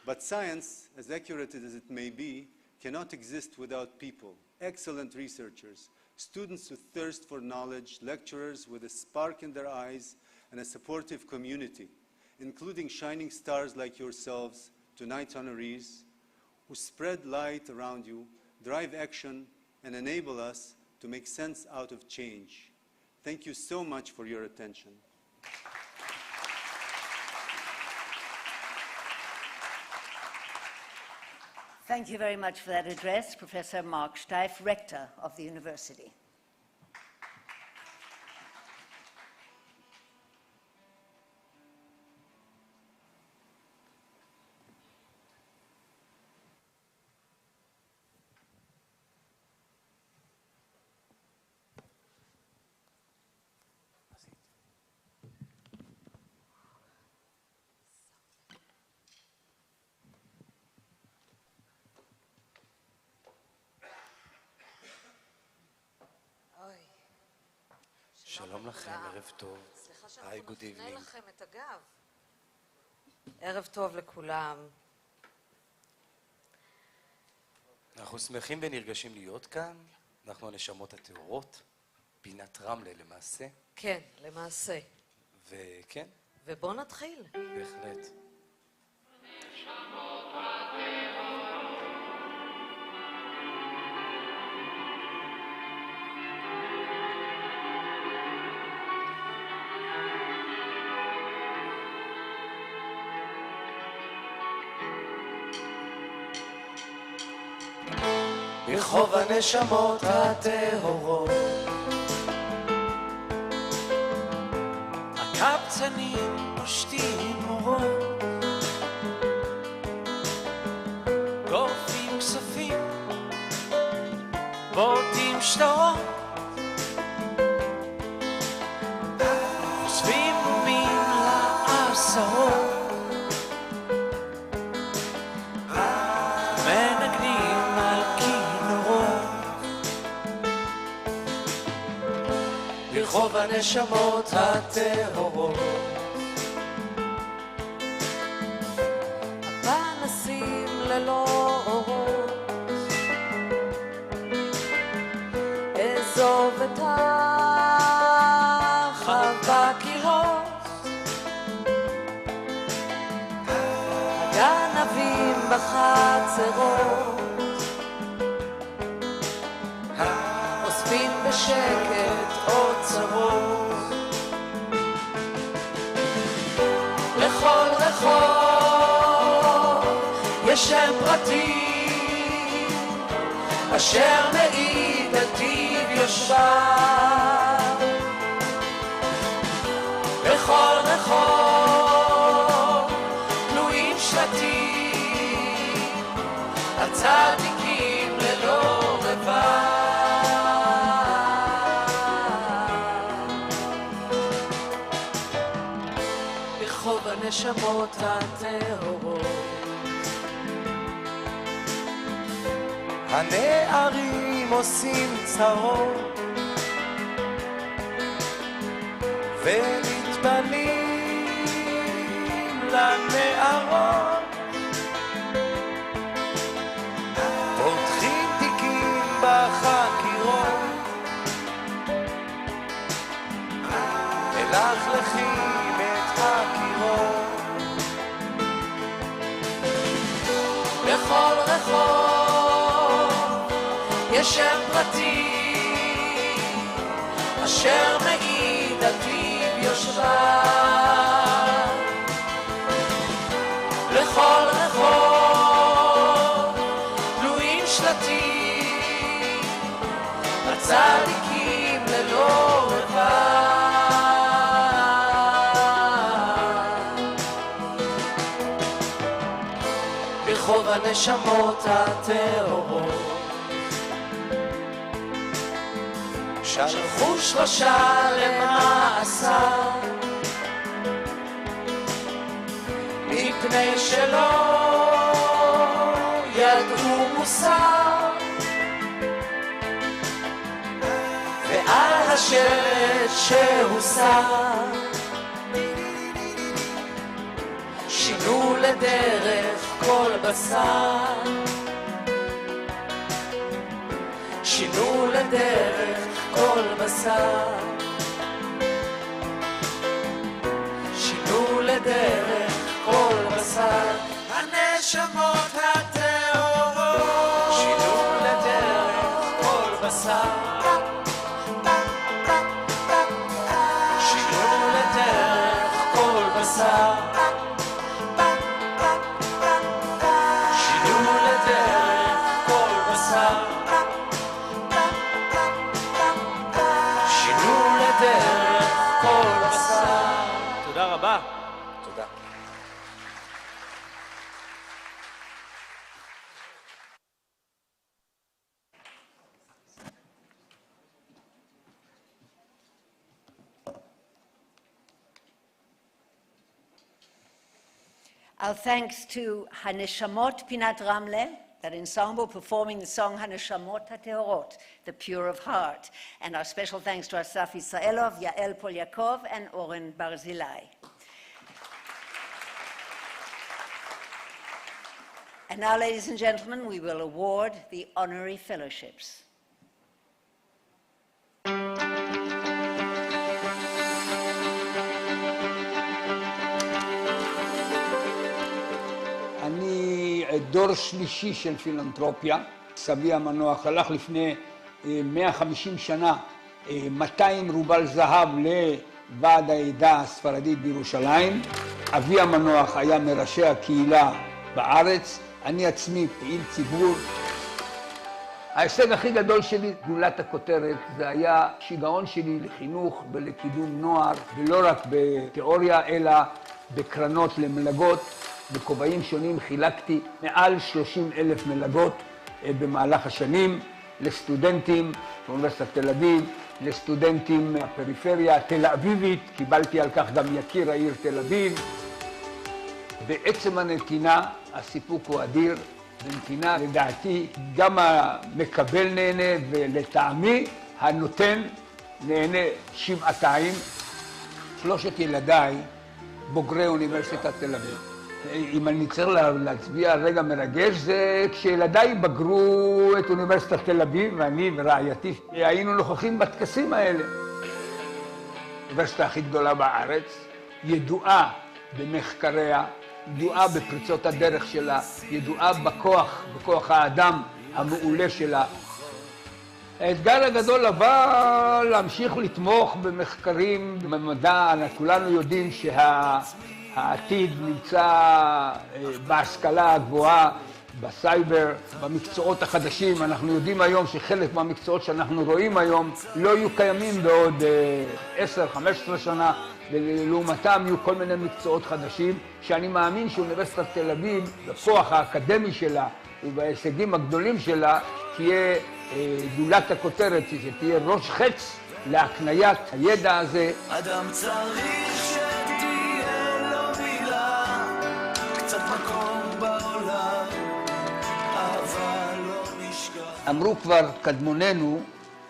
But science, as accurate as it may be, cannot exist without people, excellent researchers, students who thirst for knowledge, lecturers with a spark in their eyes, and a supportive community, including shining stars like yourselves, tonight's honorees, who spread light around you, drive action, and enable us to make sense out of change. Thank you so much for your attention. Thank you very much for that address, Professor Mark Steif, Rector of the University. שלום לכם, ערב טוב. סליחה שאנחנו נפנה לכם את הגב. ערב טוב לכולם. אנחנו שמחים ונרגשים להיות כאן. אנחנו הנשמות הטהורות, פינת רמלה למעשה. כן, למעשה. וכן. ובוא נתחיל. בהחלט. ברחוב הנשמות הטהורות הקבצנים פושטים אורות גורפים כספים בוטים שטרות חושבים מומים לעשרות ברחוב הנשמות הטהורות הפנסים ללא אורות עזוב את החב בקירות הגנבים בחצרות אוספים בשקט אוצרות לכל רחוב יש שם פרטי אשר מעיד על טיב יושבה בכל רחוב תלויים שלטים הצדיקים ללא רבב הנשמות הטהורות הנערים עושים צרות ונטפלים לנערות פותחים תיקים בחקירות מלכלכים את הקירות בכל רחוב יש שם פרטי אשר מעיד על טיב יושבה לכל רחוב תלויים שלטים הצדיקים ללא רבב ברחוב הנשמות הטהורות שלחו שלושה למאסר מפני שלא ידעו מוסר ועל השלט שהוסר שינו לדרך כל בשר שינו לדרך כל בשר שינו לדרך כל בשר הנשמות הטהורות שינו לדרך כל בשר שינו לדרך כל בשר שינו לדרך כל בשר שינו לדרך כל בשר. תודה רבה. תודה. Our thanks to Haneshamot Pinat Ramle, that ensemble performing the song Haneshamot HaTehorot, the Pure of Heart. And our special thanks to Asaf Israelov, Yael Polyakov, and Oren Barzilai. And now, ladies and gentlemen, we will award the honorary fellowships. אני דור שלישי של פילנתרופיה. סבי המנוח הלך לפני 150 שנה 200 רובל זהב לוועד העדה הספרדית בירושלים. אבי המנוח היה מראשי הקהילה בארץ. אני עצמי פעיל ציבור. ההישג הכי גדול שלי, גולת הכותרת, זה היה שיגעון שלי לחינוך ולקידום נוער, ולא רק בתיאוריה, אלא בקרנות למלגות. בכובעים שונים חילקתי מעל 30,000 מלגות במהלך השנים לסטודנטים באוניברסיטת תל אביב, לסטודנטים מהפריפריה התל אביבית, קיבלתי על כך גם יקיר העיר תל אביב. בעצם הנתינה הסיפוק הוא אדיר, בנתינה לדעתי גם המקבל נהנה ולטעמי הנותן נהנה שבעתיים. 3 ילדיי בוגרי אוניברסיטת תל אביב. אם אני צריך להצביע על רגע מרגש, זה כשילדיי בגרו את אוניברסיטת תל אביב, ואני ורעייתי היינו נוכחים בטקסים האלה. האוניברסיטה הכי גדולה בארץ, ידועה במחקריה, ידועה בפריצות הדרך שלה, ידועה בכוח האדם המעולה שלה. האתגר הגדול הבא להמשיך לתמוך במחקרים במדע. כולנו יודעים העתיד נמצא בהשכלה הגבוהה, בסייבר, במקצועות החדשים. אנחנו יודעים היום שחלק מהמקצועות שאנחנו רואים היום לא יהיו קיימים בעוד 10-15 שנה, ולעומתם יהיו כל מיני מקצועות חדשים, שאני מאמין שאוניברסיטת תל אביב, בכוח האקדמי שלה ובהישגים הגדולים שלה, תהיה גולת הכותרת, שתהיה ראש חץ להקניית הידע הזה. אדם צריך שתהיה לו מילה, קצת מקום בעולם, אבל לא נשכח. אמרו כבר קדמוננו,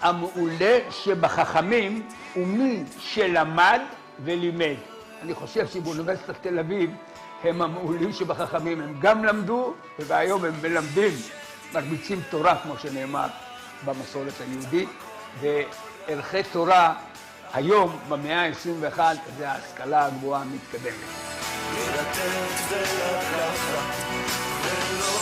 המעולה שבחכמים הוא מי שלמד ולימד. אני חושב שבאוניברסיטת תל אביב הם המעולים שבחכמים, הם גם למדו והיום הם מלמדים, מרביצים תורה כמו שנאמר במסורת היהודית, וערכי תורה היום במאה ה-21 זה ההשכלה הגבוהה המתקדמת. לרטט ולקחת ולא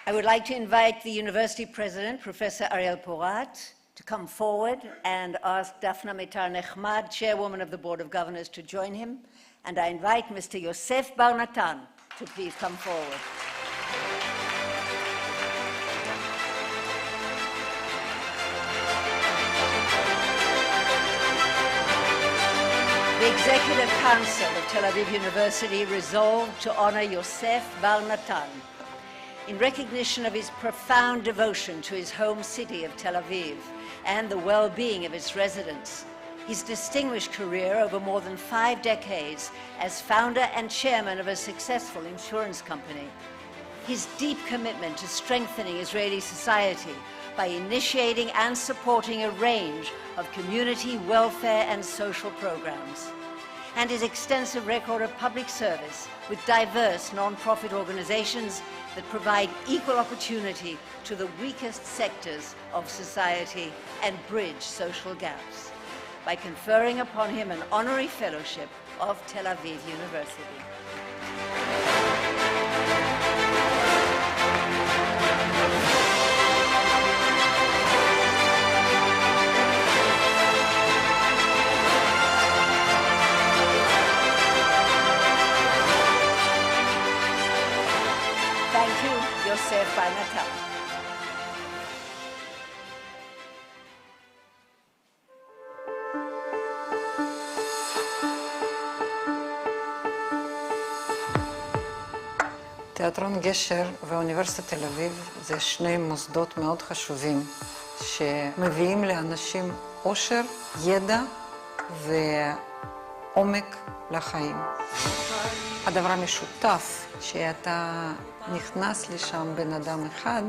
I would like to invite the university president, Professor Ariel Porat, to come forward and ask Daphna Mitar Nechmad, chairwoman of the Board of Governors, to join him. And I invite Mr. Yosef Bar Natan to please come forward. The Executive Council of Tel Aviv University resolved to honor Yosef Bar Natan in recognition of his profound devotion to his home city of Tel Aviv and the well-being of its residents. His distinguished career over more than 5 decades as founder and chairman of a successful insurance company. His deep commitment to strengthening Israeli society by initiating and supporting a range of community welfare and social programs. And his extensive record of public service with diverse non-profit organizations that provide equal opportunity to the weakest sectors of society and bridge social gaps, by conferring upon him an honorary fellowship of Tel Aviv University. Thank you, Yosef Bar Natan. תיאטרון גשר ואוניברסיטת תל אביב זה שני מוסדות מאוד חשובים שמביאים לאנשים עושר, ידע ועומק לחיים. הדבר המשותף שאתה נכנס לשם בן אדם אחד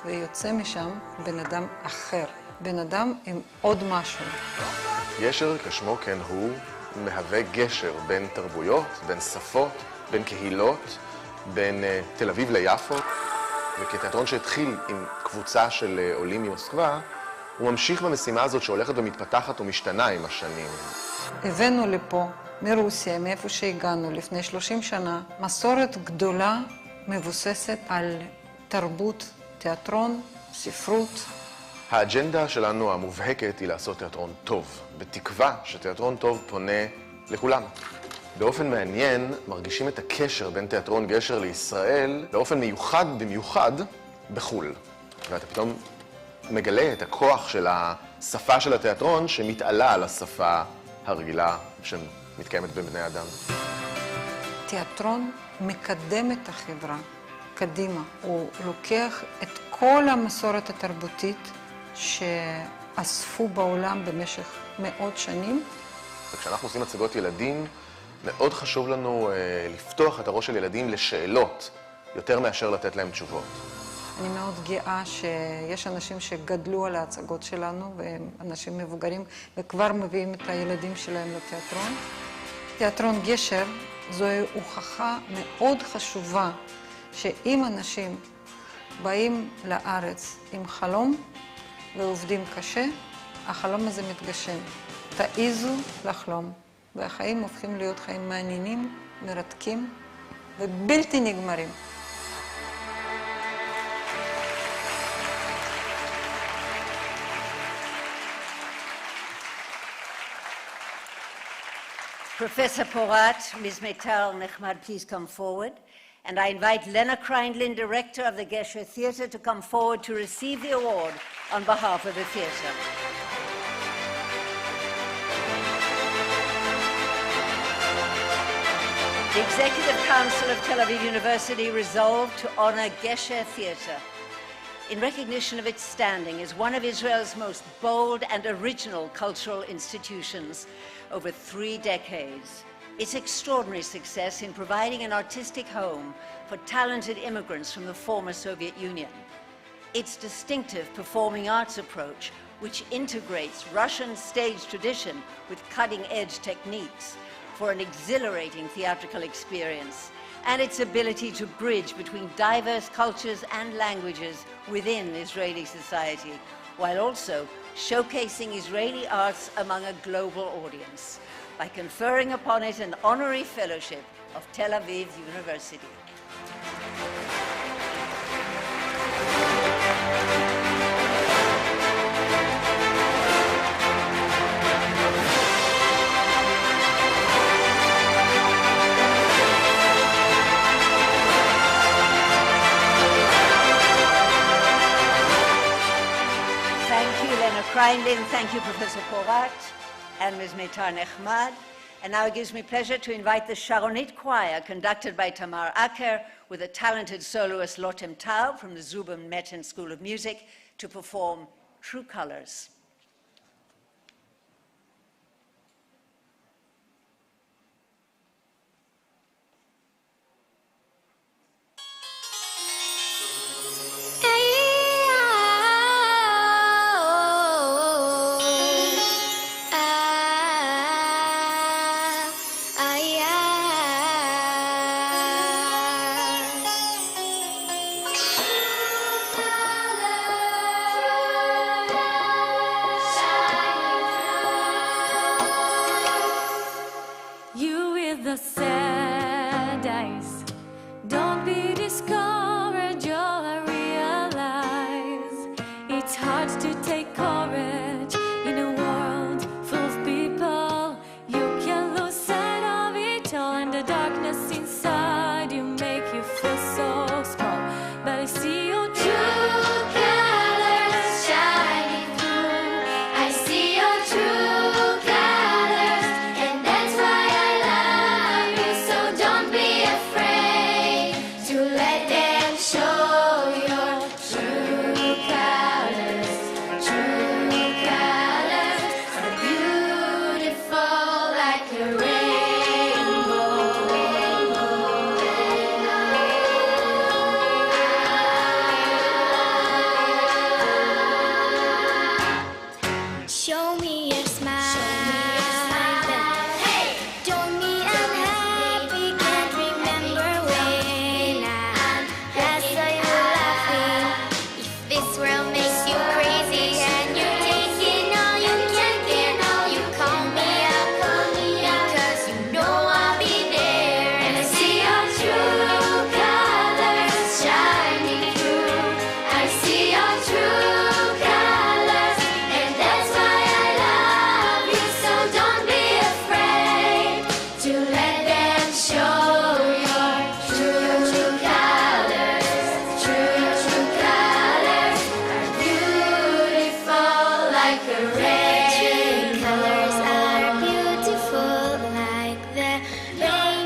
ויוצא משם בן אדם אחר, בן אדם עם עוד משהו. גשר כשמו כן הוא מהווה גשר בין תרבויות, בין שפות, בין קהילות, בין תל אביב ליפו, וכתיאטרון שהתחיל עם קבוצה של עולים ממוסקבה, הוא ממשיך במשימה הזאת שהולכת ומתפתחת ומשתנה עם השנים. הבאנו לפה מרוסיה, מאיפה שהגענו לפני 30 שנה, מסורת גדולה מבוססת על תרבות, תיאטרון, ספרות. האג'נדה שלנו המובהקת היא לעשות תיאטרון טוב, בתקווה שתיאטרון טוב פונה לכולם. באופן מעניין מרגישים את הקשר בין תיאטרון גשר לישראל באופן מיוחד במיוחד בחול. ואתה פתאום מגלה את הכוח של השפה של התיאטרון שמתעלה על השפה הרגילה שמתקיימת בין בני אדם. תיאטרון מקדם את החברה קדימה. הוא לוקח את כל המסורת התרבותית שאספו בעולם במשך מאות שנים. וכשאנחנו עושים הצגות ילדים, מאוד חשוב לנו לפתוח את הראש של ילדים לשאלות, יותר מאשר לתת להם תשובות. אני מאוד גאה שיש אנשים שגדלו על ההצגות שלנו, והם אנשים מבוגרים, וכבר מביאים את הילדים שלהם לתיאטרון. תיאטרון גשר זוהי הוכחה מאוד חשובה, שאם אנשים באים לארץ עם חלום ועובדים קשה, החלום הזה מתגשם. תעיזו לחלום. והחיים הופכים להיות חיים מעניינים, מרתקים ובלתי נגמרים. Professor Porat, Ms. Meitar Nechmad, please come forward. And I invite Lena Kreindlin, director of the Gesher Theatre, to come forward to receive the award on behalf of the theatre. The Executive Council of Tel Aviv University resolved to honor Gesher Theatre in recognition of its standing as one of Israel's most bold and original cultural institutions over 3 decades. Its extraordinary success in providing an artistic home for talented immigrants from the former Soviet Union. Its distinctive performing arts approach, which integrates Russian stage tradition with cutting-edge techniques for an exhilarating theatrical experience, and its ability to bridge between diverse cultures and languages within Israeli society, while also showcasing Israeli arts among a global audience, by conferring upon it an honorary fellowship of Tel Aviv University. Thank you, Lena Kreindlin. Thank you, Professor Porat and Ms. Meitar Nechmad. And now it gives me pleasure to invite the Sharonit Choir, conducted by Tamar Acker, with a talented soloist Lotem Taub from the Zubin Mehtan School of Music, to perform True Colors. You with the sad eyes, don't be discouraged, you'll realize it's hard to take courage in a world full of people. You can lose sight of it all, and the darkness inside you make you feel so small. But I see your true colors shining through. I see your true colors, and that's why I love you. So don't be afraid to let them show your true colors. True colors are beautiful like a Show me your smile. Hey, don't be unhappy. Can't remember when I saw you laughing. If this world makes you crazy and you're taking all you can get, you call me up because you know I'll be there. And I see your true colors shining through. I see your true colors, and that's why I love you. So don't be afraid to let them show your true colors. True colors are beautiful like a rainbow. True colors are beautiful like the rainbow.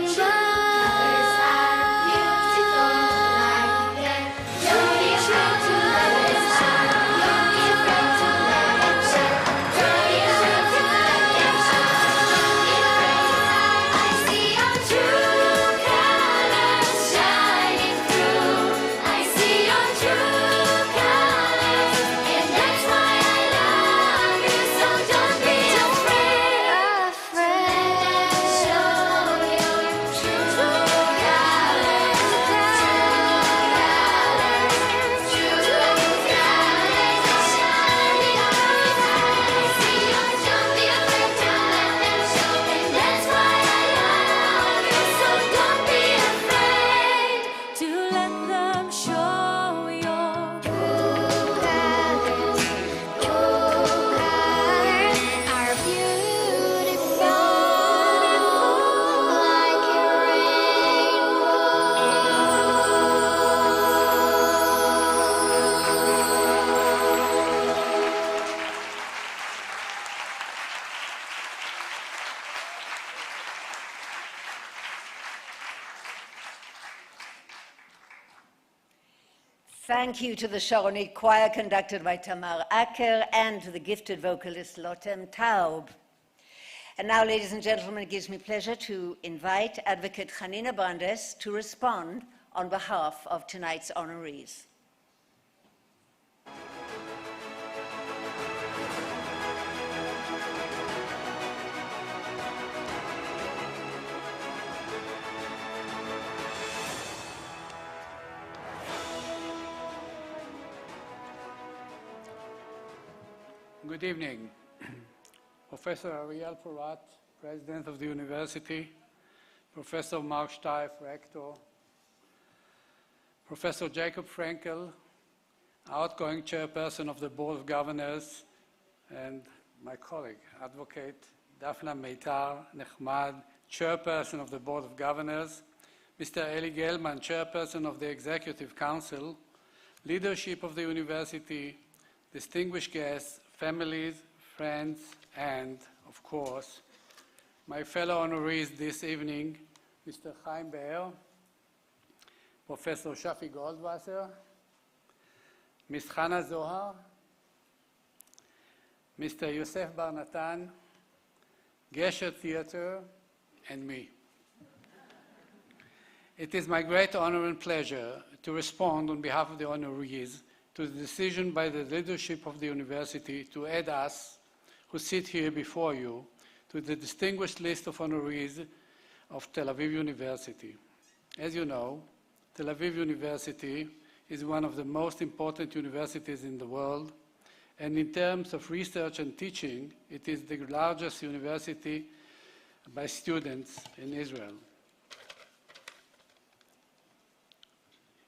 Colors are beautiful like the Don't be afraid to let them show. Don't be afraid to let them show. Don't be afraid to let them show. Don't be afraid. I see your true colors shining through. I see your true colors, and that's why I love you. So don't be afraid. Show your true colors. True colors shining through. Don't be afraid to let them show, and that's why I love you. So don't be afraid to let them show your true colors. True colors are beautiful like a Thank you to the Sharonit Choir, conducted by Tamar Acker, and to the gifted vocalist Lotem Taub. And now, ladies and gentlemen, it gives me pleasure to invite Advocate Hanina Brandes to respond on behalf of tonight's honorees. Good evening. Professor Ariel Porat, President of the University, Professor Mark Steif, Rector, Professor Jacob Frankel, outgoing Chairperson of the Board of Governors, and my colleague, Advocate Daphna Meitar Nechmad, Chairperson of the Board of Governors, Mr. Eli Gelman, Chairperson of the Executive Council, leadership of the University, distinguished guests, families, friends, and, of course, my fellow honorees this evening, Mr. Chaim Be'er, Professor Shafi Goldwasser, Ms. Hannah Zohar, Mr. Yosef Bar Natan, Gesher Theater, and me. It is my great honor and pleasure to respond on behalf of the honorees to the decision by the leadership of the university to add us, who sit here before you, to the distinguished list of honorees of Tel Aviv University. As you know, Tel Aviv University is one of the most important universities in the world, and in terms of research and teaching, it is the largest university by students in Israel.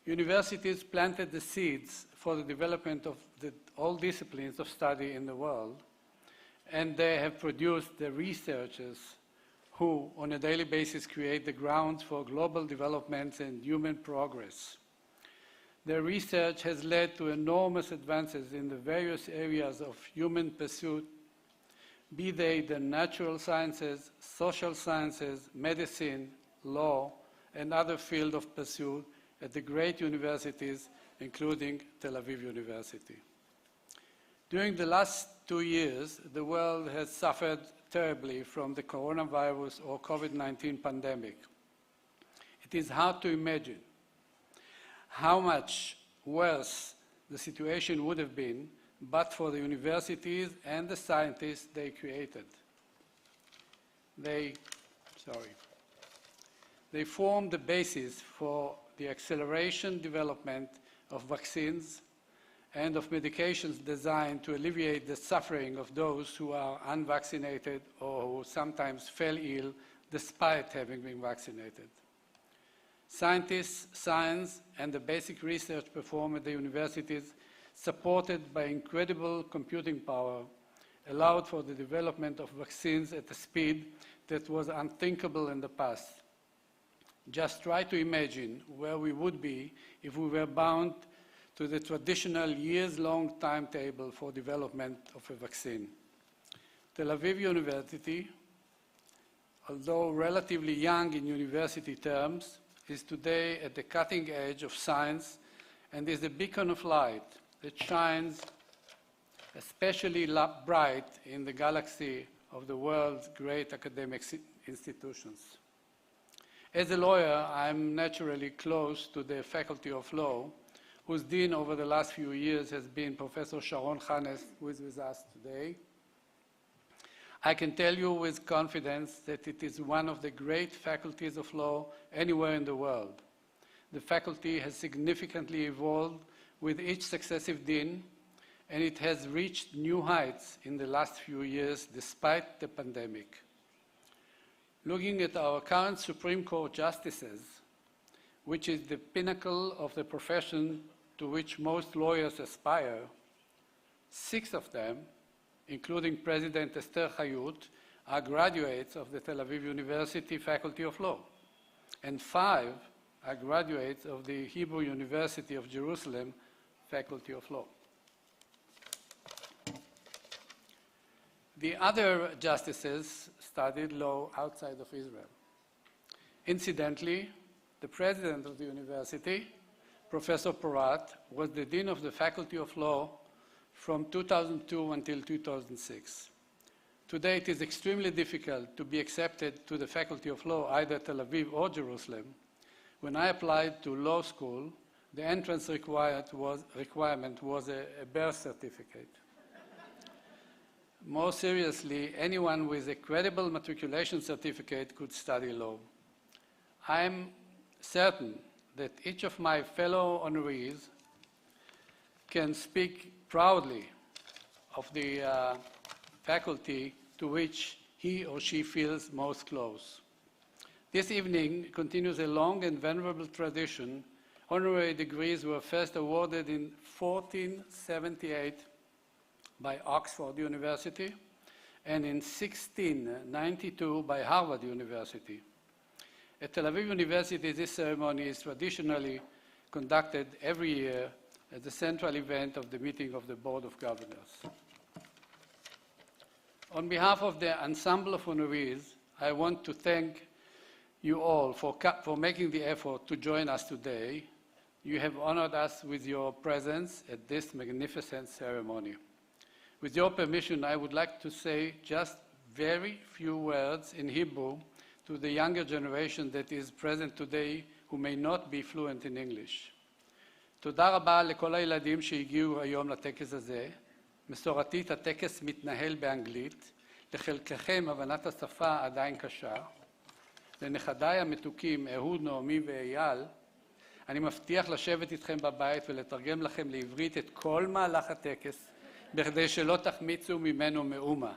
Universities planted the seeds for the development of all disciplines of study in the world, and they have produced the researchers who, on a daily basis, create the grounds for global developments and human progress. Their research has led to enormous advances in the various areas of human pursuit, be they the natural sciences, social sciences, medicine, law, and other fields of pursuit at the great universities, including Tel Aviv University. During the last 2 years, the world has suffered terribly from the coronavirus or COVID-19 pandemic. It is hard to imagine how much worse the situation would have been but for the universities and the scientists they created. They formed the basis for the acceleration development of vaccines and of medications designed to alleviate the suffering of those who are unvaccinated or who sometimes fell ill despite having been vaccinated. Scientists, science, and the basic research performed at the universities, supported by incredible computing power, allowed for the development of vaccines at a speed that was unthinkable in the past. Just try to imagine where we would be if we were bound to the traditional years-long timetable for development of a vaccine. Tel Aviv University, although relatively young in university terms, is today at the cutting edge of science and is a beacon of light that shines especially bright in the galaxy of the world's great academic institutions. As a lawyer, I'm naturally close to the Faculty of Law, whose dean over the last few years has been Professor Sharon Chanes, who is with us today. I can tell you with confidence that it is one of the great faculties of law anywhere in the world. The faculty has significantly evolved with each successive dean, and it has reached new heights in the last few years despite the pandemic. Looking at our current Supreme Court justices, which is the pinnacle of the profession to which most lawyers aspire, 6 of them, including President Esther Hayut, are graduates of the Tel Aviv University Faculty of Law, and 5 are graduates of the Hebrew University of Jerusalem Faculty of Law. The other justices studied law outside of Israel. Incidentally, the president of the university, Professor Porat, was the dean of the Faculty of Law from 2002 until 2006. Today, it is extremely difficult to be accepted to the Faculty of Law, either Tel Aviv or Jerusalem. When I applied to law school, the entrance requirement was a birth certificate. More seriously, anyone with a credible matriculation certificate could study law. I am certain that each of my fellow honorees can speak proudly of the faculty to which he or she feels most close. This evening continues a long and venerable tradition. Honorary degrees were first awarded in 1478 by Oxford University and in 1692 by Harvard University. At Tel Aviv University, this ceremony is traditionally conducted every year as the central event of the meeting of the Board of Governors. On behalf of the ensemble of honorees, I want to thank you all for making the effort to join us today. You have honored us with your presence at this magnificent ceremony. With your permission, I would like to say just very few words in Hebrew to the younger generation that is present today who may not be fluent in English. תודה רבה לכל הילדים שהגיעו היום לטקס הזה. מסורתית הטקס מתנהל באנגלית. לחלקכם הבנת השפה עדיין קשה. לנכדיי המתוקים אהוד, נעמי ואייל, אני מבטיח לשבת איתכם בבית ולתרגם לכם לעברית את כל מהלך הטקס, בכדי שלא תחמיצו ממנו מאומה.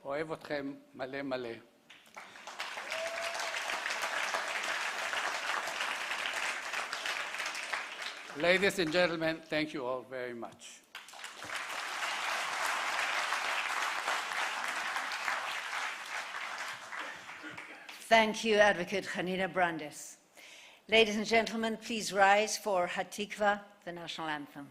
אוהב אתכם מלא מלא. Ladies and gentlemen, thank you all very much. Thank you, Advocate Hanina Brandes. Ladies and gentlemen, please rise for Hatikva, the national anthem.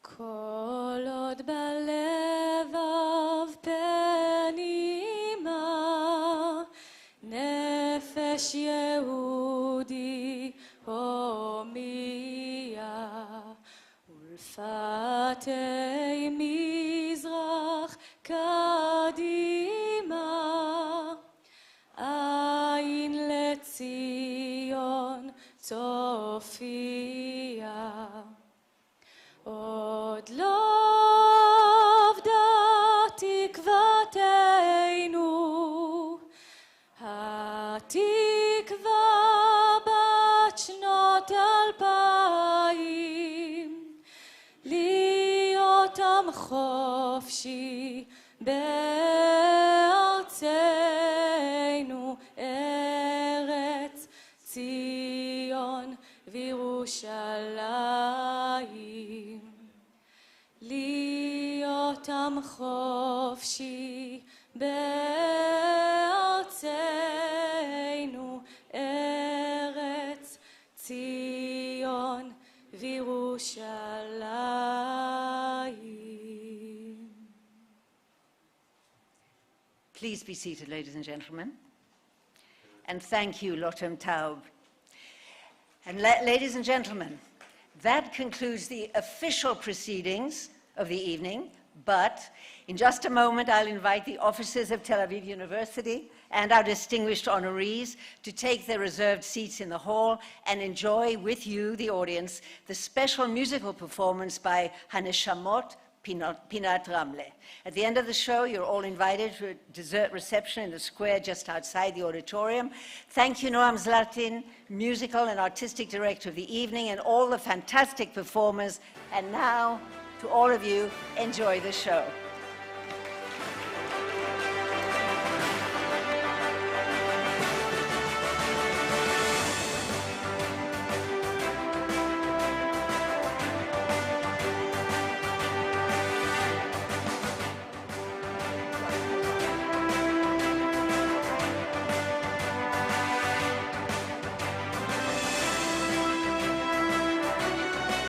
כל עוד בלבב פנימה, נפש יהודי הומיה, ולפתי מזרח קדימה, עין לציון צופיה. עוד לא אבדה תקוותנו, התקווה בת שנות 2000, להיות עם חופשי בארצנו, ארץ ציון וירושלים. להיות עם חופשי בארצנו, ארץ ציון וירושלים. Please be seated, ladies and gentlemen. And thank you, Lotem Taub. And ladies and gentlemen, that concludes the official proceedings of the evening, but in just a moment I'll invite the officers of Tel Aviv University and our distinguished honorees to take their reserved seats in the hall and enjoy with you, the audience, the special musical performance by Haneshamot Pinat Ramle. At the end of the show, you're all invited to a dessert reception in the square just outside the auditorium. Thank you, Noam Zlatin, musical and artistic director of the evening, and all the fantastic performers. And now, to all of you, enjoy the show.